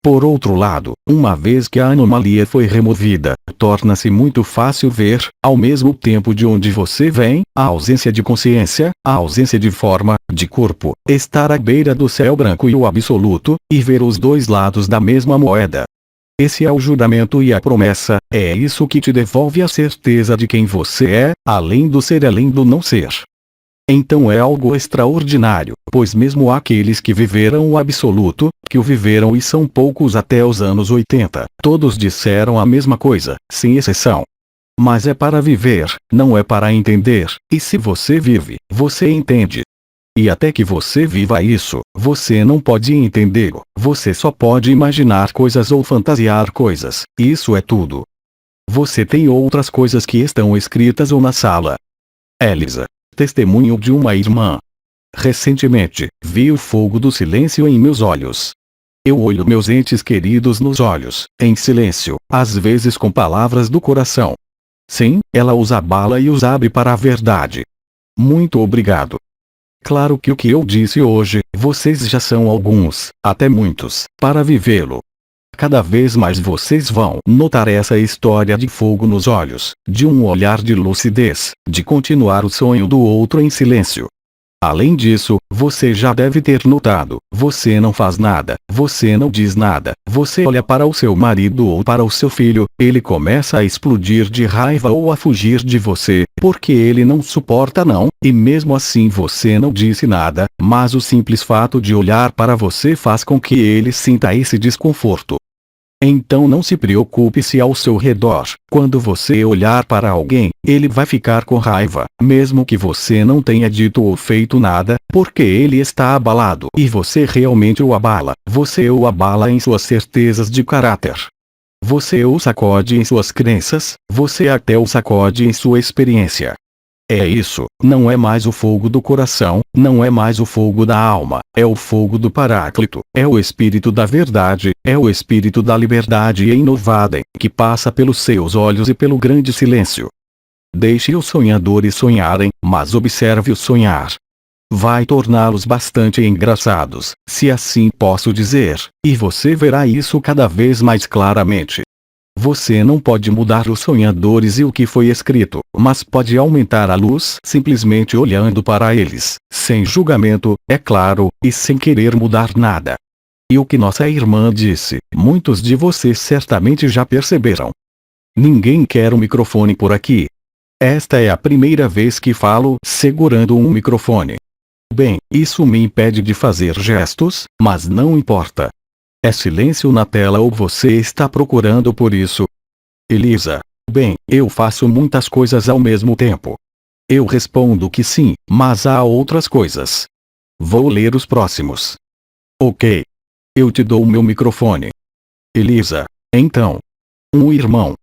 Por outro lado, uma vez que a anomalia foi removida, torna-se muito fácil ver, ao mesmo tempo de onde você vem, a ausência de consciência, a ausência de forma, de corpo, estar à beira do céu branco e o absoluto, e ver os dois lados da mesma moeda. Esse é o juramento e a promessa, é isso que te devolve a certeza de quem você é, além do ser além do não ser. Então é algo extraordinário, pois mesmo aqueles que viveram o absoluto, que o viveram e são poucos até os anos 80, todos disseram a mesma coisa, sem exceção. Mas é para viver, não é para entender, e se você vive, você entende. E até que você viva isso, você não pode entendê-lo, você só pode imaginar coisas ou fantasiar coisas, isso é tudo. Você tem outras coisas que estão escritas ou na sala. Elisa. Testemunho de uma irmã. Recentemente, vi o fogo do silêncio em meus olhos. Eu olho meus entes queridos nos olhos, em silêncio, às vezes com palavras do coração. Sim, ela os abala e os abre para a verdade. Muito obrigado. Claro que o que eu disse hoje, vocês já são alguns, até muitos, para vivê-lo. Cada vez mais vocês vão notar essa história de fogo nos olhos, de um olhar de lucidez, de continuar o sonho do outro em silêncio. Além disso, você já deve ter notado, você não faz nada, você não diz nada, você olha para o seu marido ou para o seu filho, ele começa a explodir de raiva ou a fugir de você, porque ele não suporta não, e mesmo assim você não disse nada, mas o simples fato de olhar para você faz com que ele sinta esse desconforto. Então não se preocupe se ao seu redor, quando você olhar para alguém, ele vai ficar com raiva, mesmo que você não tenha dito ou feito nada, porque ele está abalado e você realmente o abala, você o abala em suas certezas de caráter. Você o sacode em suas crenças, você até o sacode em sua experiência. É isso, não é mais o fogo do coração, não é mais o fogo da alma, é o fogo do Paráclito, é o espírito da verdade, é o espírito da liberdade inovada, que passa pelos seus olhos e pelo grande silêncio. Deixe os sonhadores sonharem, mas observe o sonhar. Vai torná-los bastante engraçados, se assim posso dizer, e você verá isso cada vez mais claramente. Você não pode mudar os sonhadores e o que foi escrito, mas pode aumentar a luz simplesmente olhando para eles, sem julgamento, é claro, e sem querer mudar nada. E o que nossa irmã disse, muitos de vocês certamente já perceberam. Ninguém quer um microfone por aqui. Esta é a primeira vez que falo segurando um microfone. Bem, isso me impede de fazer gestos, mas não importa. É silêncio na tela ou você está procurando por isso? Elisa. Bem, eu faço muitas coisas ao mesmo tempo. Eu respondo que sim, mas há outras coisas. Vou ler os próximos. Ok. Eu te dou o meu microfone. Elisa. Então. Um irmão.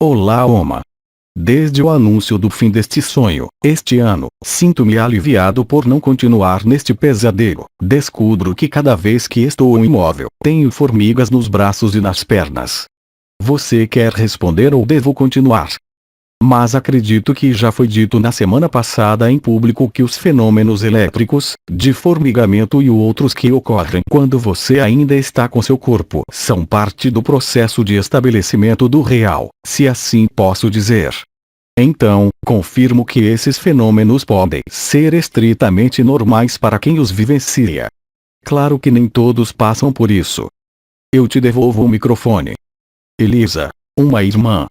Olá, Oma. Desde o anúncio do fim deste sonho, este ano, sinto-me aliviado por não continuar neste pesadelo. Descubro que cada vez que estou imóvel, tenho formigas nos braços e nas pernas. Você quer responder ou devo continuar? Mas acredito que já foi dito na semana passada em público que os fenômenos elétricos, de formigamento e outros que ocorrem quando você ainda está com seu corpo, são parte do processo de estabelecimento do real, se assim posso dizer. Então, confirmo que esses fenômenos podem ser estritamente normais para quem os vivencia. Claro que nem todos passam por isso. Eu te devolvo o microfone. Elisa, uma irmã.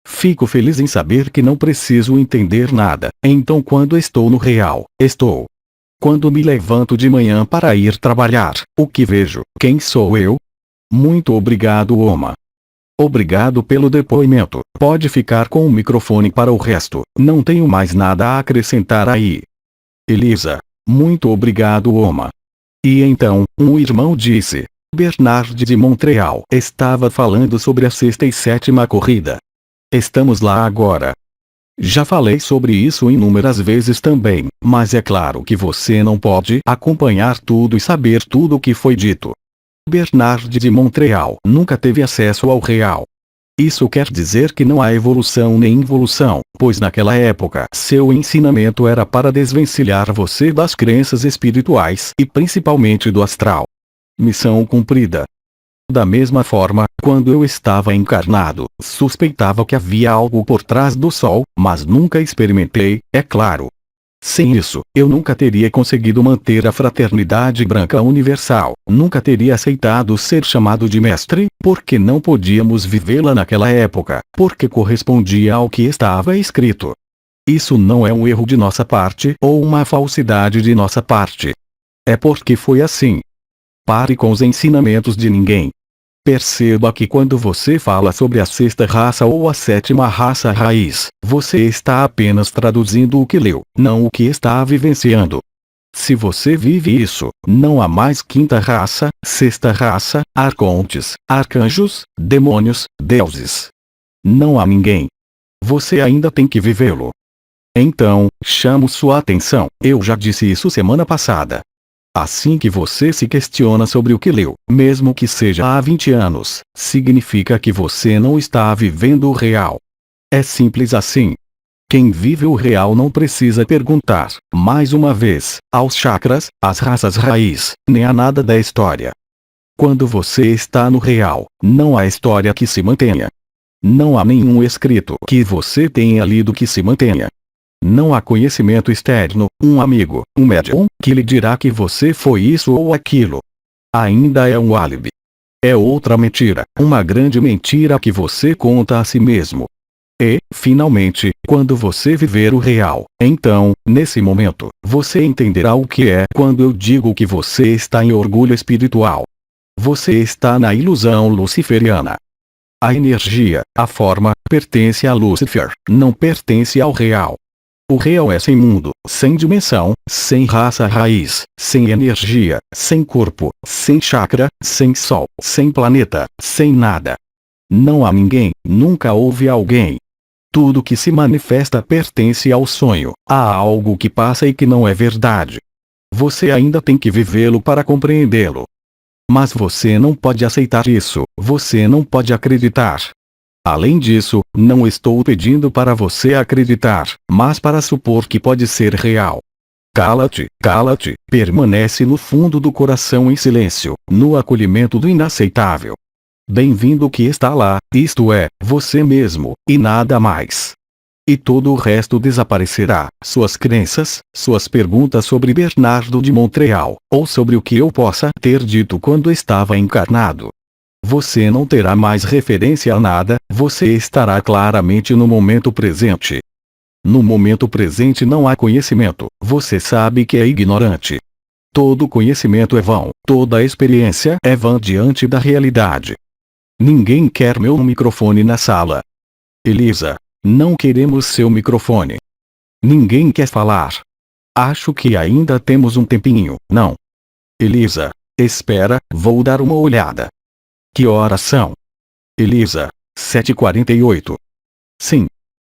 Fico feliz em saber que não preciso entender nada, então quando estou no real, estou. Quando me levanto de manhã para ir trabalhar, o que vejo? Quem sou eu? Muito obrigado, Oma. Obrigado pelo depoimento. Pode ficar com o microfone para o resto, não tenho mais nada a acrescentar aí. Elisa. Muito obrigado, Oma. E então, um irmão disse. Bernard de Montreal estava falando sobre a 6ª e 7ª corrida. Estamos lá agora. Já falei sobre isso inúmeras vezes também, mas é claro que você não pode acompanhar tudo e saber tudo o que foi dito. Bernard de Montreal nunca teve acesso ao real. Isso quer dizer que não há evolução nem involução, pois naquela época seu ensinamento era para desvencilhar você das crenças espirituais e principalmente do astral. Missão cumprida. Da mesma forma, quando eu estava encarnado, suspeitava que havia algo por trás do sol, mas nunca experimentei, é claro. Sem isso, eu nunca teria conseguido manter a fraternidade branca universal, nunca teria aceitado ser chamado de mestre, porque não podíamos vivê-la naquela época, porque correspondia ao que estava escrito. Isso não é um erro de nossa parte ou uma falsidade de nossa parte. É porque foi assim. Pare com os ensinamentos de ninguém. Perceba que quando você fala sobre a sexta raça ou a sétima raça raiz, você está apenas traduzindo o que leu, não o que está vivenciando. Se você vive isso, não há mais quinta raça, sexta raça, arcontes, arcanjos, demônios, deuses. Não há ninguém. Você ainda tem que vivê-lo. Então, chamo sua atenção, eu já disse isso semana passada. Assim que você se questiona sobre o que leu, mesmo que seja há 20 anos, significa que você não está vivendo o real. É simples assim. Quem vive o real não precisa perguntar, mais uma vez, aos chakras, às raças raiz, nem a nada da história. Quando você está no real, não há história que se mantenha. Não há nenhum escrito que você tenha lido que se mantenha. Não há conhecimento externo, um amigo, um médium, que lhe dirá que você foi isso ou aquilo. Ainda é um álibi. É outra mentira, uma grande mentira que você conta a si mesmo. E, finalmente, quando você viver o real, então, nesse momento, você entenderá o que é quando eu digo que você está em orgulho espiritual. Você está na ilusão luciferiana. A energia, a forma, pertence a Lúcifer, não pertence ao real. O real é sem mundo, sem dimensão, sem raça raiz, sem energia, sem corpo, sem chakra, sem sol, sem planeta, sem nada. Não há ninguém, nunca houve alguém. Tudo que se manifesta pertence ao sonho, a algo que passa e que não é verdade. Você ainda tem que vivê-lo para compreendê-lo. Mas você não pode aceitar isso, você não pode acreditar. Além disso, não estou pedindo para você acreditar, mas para supor que pode ser real. Cala-te, cala-te, permanece no fundo do coração em silêncio, no acolhimento do inaceitável. Bem-vindo que está lá, isto é, você mesmo, e nada mais. E todo o resto desaparecerá, suas crenças, suas perguntas sobre Bernardo de Montreal, ou sobre o que eu possa ter dito quando estava encarnado. Você não terá mais referência a nada, você estará claramente no momento presente. No momento presente não há conhecimento, você sabe que é ignorante. Todo conhecimento é vão, toda experiência é vã diante da realidade. Ninguém quer meu microfone na sala. Elisa, não queremos seu microfone. Ninguém quer falar. Acho que ainda temos um tempinho, não? Elisa, espera, vou dar uma olhada. Que horas são? Elisa, 7h48. Sim.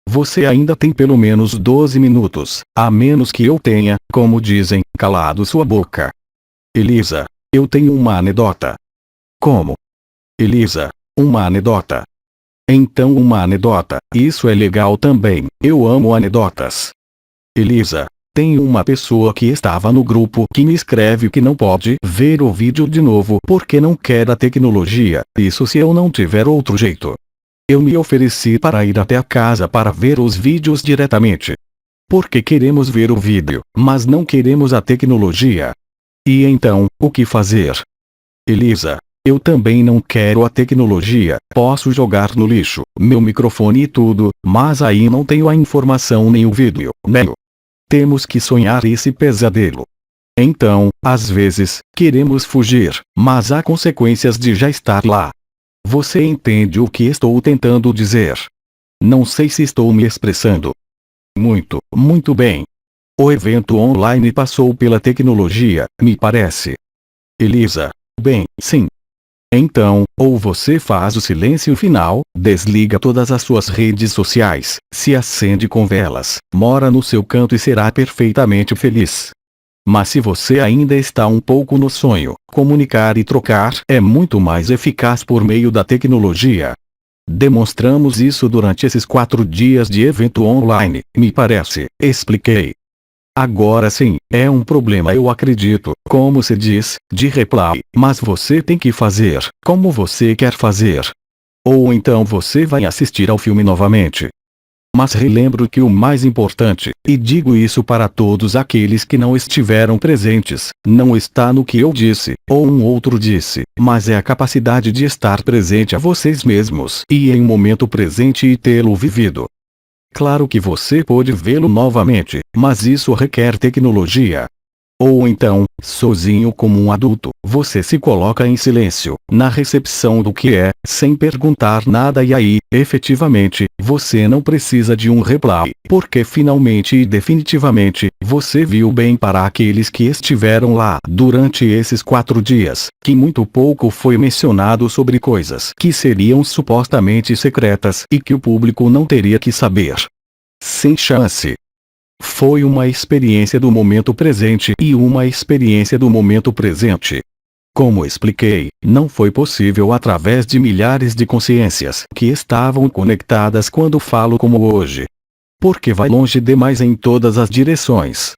Você ainda tem pelo menos 12 minutos, a menos que eu tenha, como dizem, calado sua boca. Elisa, eu tenho uma anedota. Como? Elisa, uma anedota. Então uma anedota, isso é legal também, eu amo anedotas. Elisa, tem uma pessoa que estava no grupo que me escreve que não pode ver o vídeo de novo porque não quer a tecnologia, isso se eu não tiver outro jeito. Eu me ofereci para ir até a casa para ver os vídeos diretamente. Porque queremos ver o vídeo, mas não queremos a tecnologia. E então, o que fazer? Elisa, eu também não quero a tecnologia, posso jogar no lixo, meu microfone e tudo, mas aí não tenho a informação nem o vídeo, né? Temos que sonhar esse pesadelo. Então, às vezes, queremos fugir, mas há consequências de já estar lá. Você entende o que estou tentando dizer? Não sei se estou me expressando. Muito, muito bem. O evento online passou pela tecnologia, me parece. Elisa, bem, sim. Então, ou você faz o silêncio final, desliga todas as suas redes sociais, se acende com velas, mora no seu canto e será perfeitamente feliz. Mas se você ainda está um pouco no sonho, comunicar e trocar é muito mais eficaz por meio da tecnologia. Demonstramos isso durante esses 4 dias de evento online, me parece, expliquei. Agora sim, é um problema eu acredito, como se diz, de replay, mas você tem que fazer, como você quer fazer. Ou então você vai assistir ao filme novamente. Mas relembro que o mais importante, e digo isso para todos aqueles que não estiveram presentes, não está no que eu disse, ou um outro disse, mas é a capacidade de estar presente a vocês mesmos e em um momento presente e tê-lo vivido. Claro que você pode vê-lo novamente, mas isso requer tecnologia. Ou então, sozinho como um adulto, você se coloca em silêncio, na recepção do que é, sem perguntar nada e aí, efetivamente, você não precisa de um reply, porque finalmente e definitivamente, você viu bem para aqueles que estiveram lá durante esses 4 dias, que muito pouco foi mencionado sobre coisas que seriam supostamente secretas e que o público não teria que saber. Sem chance. Foi uma experiência do momento presente e uma experiência do momento presente. Como expliquei, não foi possível através de milhares de consciências que estavam conectadas quando falo como hoje. Porque vai longe demais em todas as direções.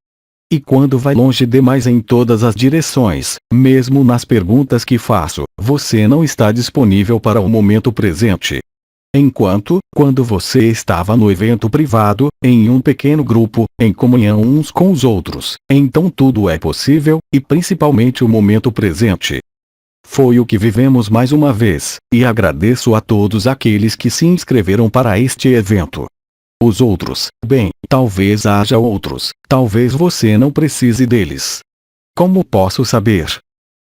E quando vai longe demais em todas as direções, mesmo nas perguntas que faço, você não está disponível para o momento presente. Enquanto, quando você estava no evento privado, em um pequeno grupo, em comunhão uns com os outros, então tudo é possível, e principalmente o momento presente. Foi o que vivemos mais uma vez, e agradeço a todos aqueles que se inscreveram para este evento. Os outros, bem, talvez haja outros, talvez você não precise deles. Como posso saber?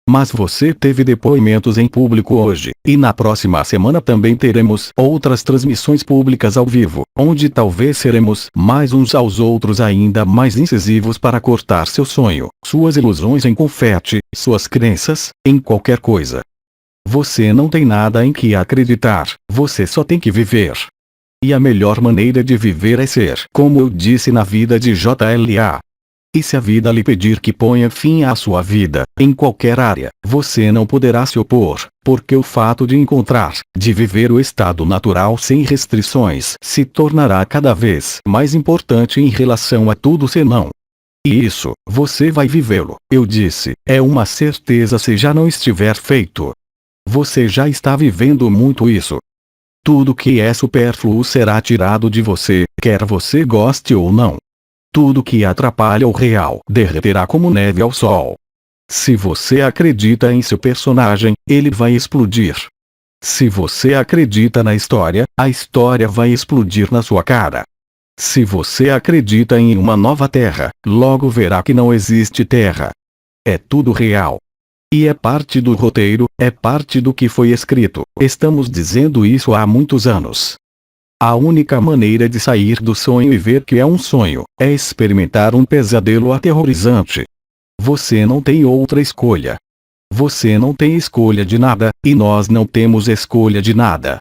Mas você teve depoimentos em público hoje, e na próxima semana também teremos outras transmissões públicas ao vivo, onde talvez seremos mais uns aos outros ainda mais incisivos para cortar seu sonho, suas ilusões em confete, suas crenças, em qualquer coisa. Você não tem nada em que acreditar, você só tem que viver. E a melhor maneira de viver é ser, como eu disse na vida de JLA. E se a vida lhe pedir que ponha fim à sua vida, em qualquer área, você não poderá se opor, porque o fato de encontrar, de viver o estado natural sem restrições, se tornará cada vez mais importante em relação a tudo senão. E isso, você vai vivê-lo, eu disse, é uma certeza se já não estiver feito. Você já está vivendo muito isso. Tudo que é supérfluo será tirado de você, quer você goste ou não. Tudo que atrapalha o real derreterá como neve ao sol. Se você acredita em seu personagem, ele vai explodir. Se você acredita na história, a história vai explodir na sua cara. Se você acredita em uma nova terra, logo verá que não existe terra. É tudo real. E é parte do roteiro, é parte do que foi escrito. Estamos dizendo isso há muitos anos. A única maneira de sair do sonho e ver que é um sonho, é experimentar um pesadelo aterrorizante. Você não tem outra escolha. Você não tem escolha de nada, e nós não temos escolha de nada.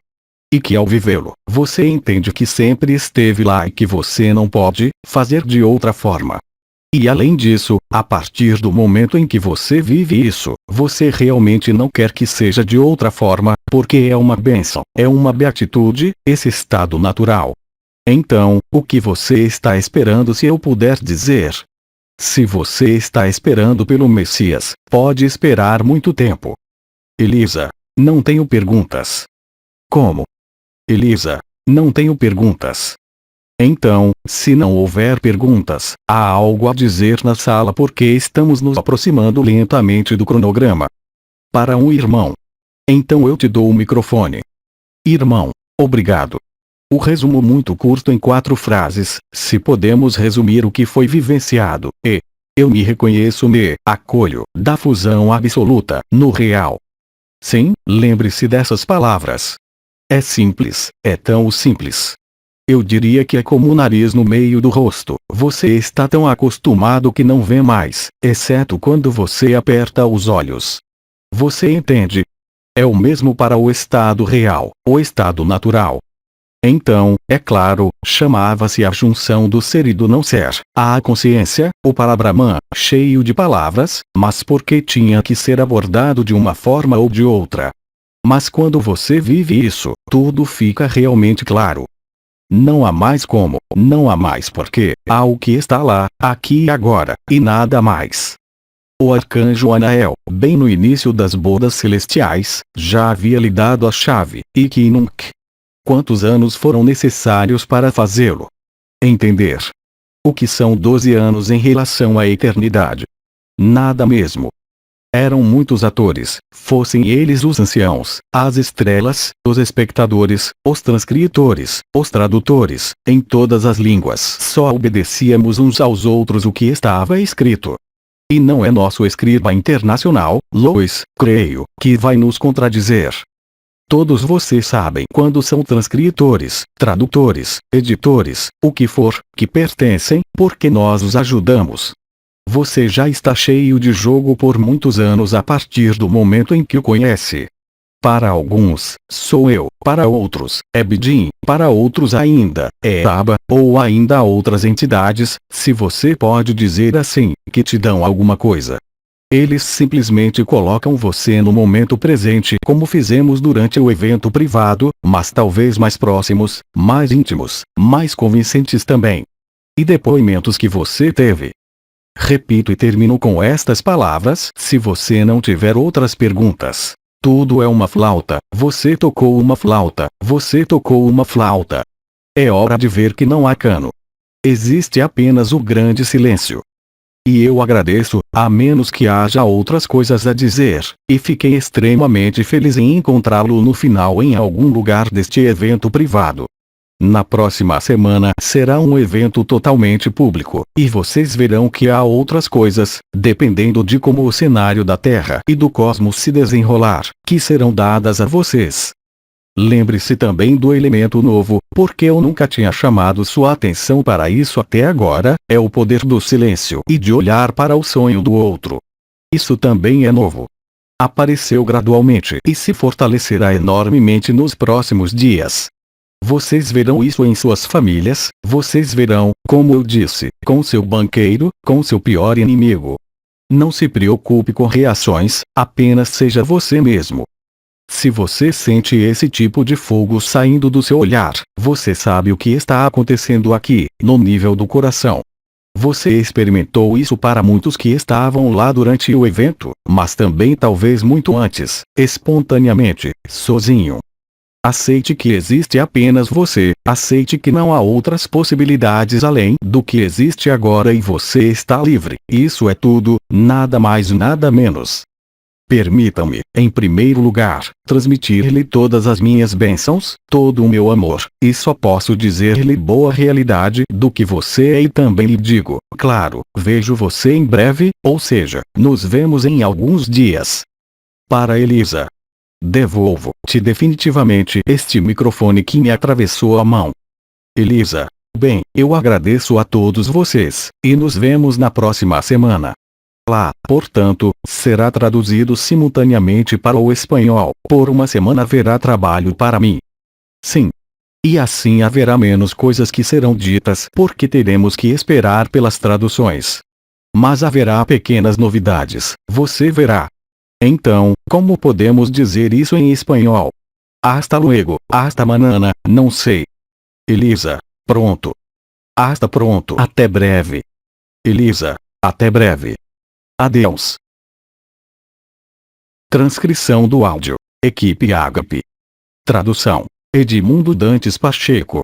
E que ao vivê-lo, você entende que sempre esteve lá e que você não pode fazer de outra forma. E além disso, a partir do momento em que você vive isso, você realmente não quer que seja de outra forma, porque é uma bênção, é uma beatitude, esse estado natural. Então, o que você está esperando se eu puder dizer? Se você está esperando pelo Messias, pode esperar muito tempo. Elisa, não tenho perguntas. Como? Elisa, não tenho perguntas. Então, se não houver perguntas, há algo a dizer na sala porque estamos nos aproximando lentamente do cronograma. Para um irmão. Então eu te dou o microfone. Irmão, obrigado. O resumo muito curto em 4 frases, se podemos resumir o que foi vivenciado, eu me reconheço, me acolho, da fusão absoluta, no real. Sim, lembre-se dessas palavras. É simples, é tão simples. Eu diria que é como o nariz no meio do rosto, você está tão acostumado que não vê mais, exceto quando você aperta os olhos. Você entende? É o mesmo para o estado real, o estado natural. Então, é claro, chamava-se a junção do ser e do não ser, a consciência, o Parabrahman, cheio de palavras, mas porque tinha que ser abordado de uma forma ou de outra. Mas quando você vive isso, tudo fica realmente claro. Não há mais como, não há mais porquê, há o que está lá, aqui e agora, e nada mais. O arcanjo Anael, bem no início das bodas celestiais, já havia lhe dado a chave, e que nunca. Quantos anos foram necessários para fazê-lo? Entender. O que são 12 anos em relação à eternidade? Nada mesmo. Eram muitos atores, fossem eles os anciãos, as estrelas, os espectadores, os transcritores, os tradutores, em todas as línguas. Só obedecíamos uns aos outros o que estava escrito. E não é nosso escriba internacional, Lois, creio, que vai nos contradizer. Todos vocês sabem quando são transcritores, tradutores, editores, o que for, que pertencem, porque nós os ajudamos. Você já está cheio de jogo por muitos anos a partir do momento em que o conhece. Para alguns, sou eu, para outros, é Bidin, para outros ainda, é Aba, ou ainda outras entidades, se você pode dizer assim, que te dão alguma coisa. Eles simplesmente colocam você no momento presente como fizemos durante o evento privado, mas talvez mais próximos, mais íntimos, mais convincentes também. E depoimentos que você teve. Repito e termino com estas palavras, se você não tiver outras perguntas. Tudo é uma flauta, você tocou uma flauta, você tocou uma flauta. É hora de ver que não há cano. Existe apenas o grande silêncio. E eu agradeço, a menos que haja outras coisas a dizer, e fiquei extremamente feliz em encontrá-lo no final em algum lugar deste evento privado. Na próxima semana será um evento totalmente público, e vocês verão que há outras coisas, dependendo de como o cenário da Terra e do cosmos se desenrolar, que serão dadas a vocês. Lembre-se também do elemento novo, porque eu nunca tinha chamado sua atenção para isso até agora, é o poder do silêncio e de olhar para o sonho do outro. Isso também é novo. Apareceu gradualmente e se fortalecerá enormemente nos próximos dias. Vocês verão isso em suas famílias, vocês verão, como eu disse, com seu banqueiro, com seu pior inimigo. Não se preocupe com reações, apenas seja você mesmo. Se você sente esse tipo de fogo saindo do seu olhar, você sabe o que está acontecendo aqui, no nível do coração. Você experimentou isso para muitos que estavam lá durante o evento, mas também talvez muito antes, espontaneamente, sozinho. Aceite que existe apenas você, aceite que não há outras possibilidades além do que existe agora e você está livre. Isso é tudo, nada mais nada menos. Permitam-me, em primeiro lugar, transmitir-lhe todas as minhas bênçãos, todo o meu amor, e só posso dizer-lhe boa realidade do que você é e também lhe digo, claro, vejo você em breve, ou seja, nos vemos em alguns dias. Para Elisa. Devolvo-te definitivamente este microfone que me atravessou a mão. Elisa. Bem, eu agradeço a todos vocês, e nos vemos na próxima semana. Lá, portanto, será traduzido simultaneamente para o espanhol. Por uma semana haverá trabalho para mim. Sim. E assim haverá menos coisas que serão ditas porque teremos que esperar pelas traduções. Mas haverá pequenas novidades, você verá. Então, como podemos dizer isso em espanhol? Hasta luego, hasta mañana, não sei. Elisa, pronto. Hasta pronto, até breve. Elisa, até breve. Adeus. Transcrição do áudio. Equipe Ágape. Tradução: Edmundo Dantes Pacheco.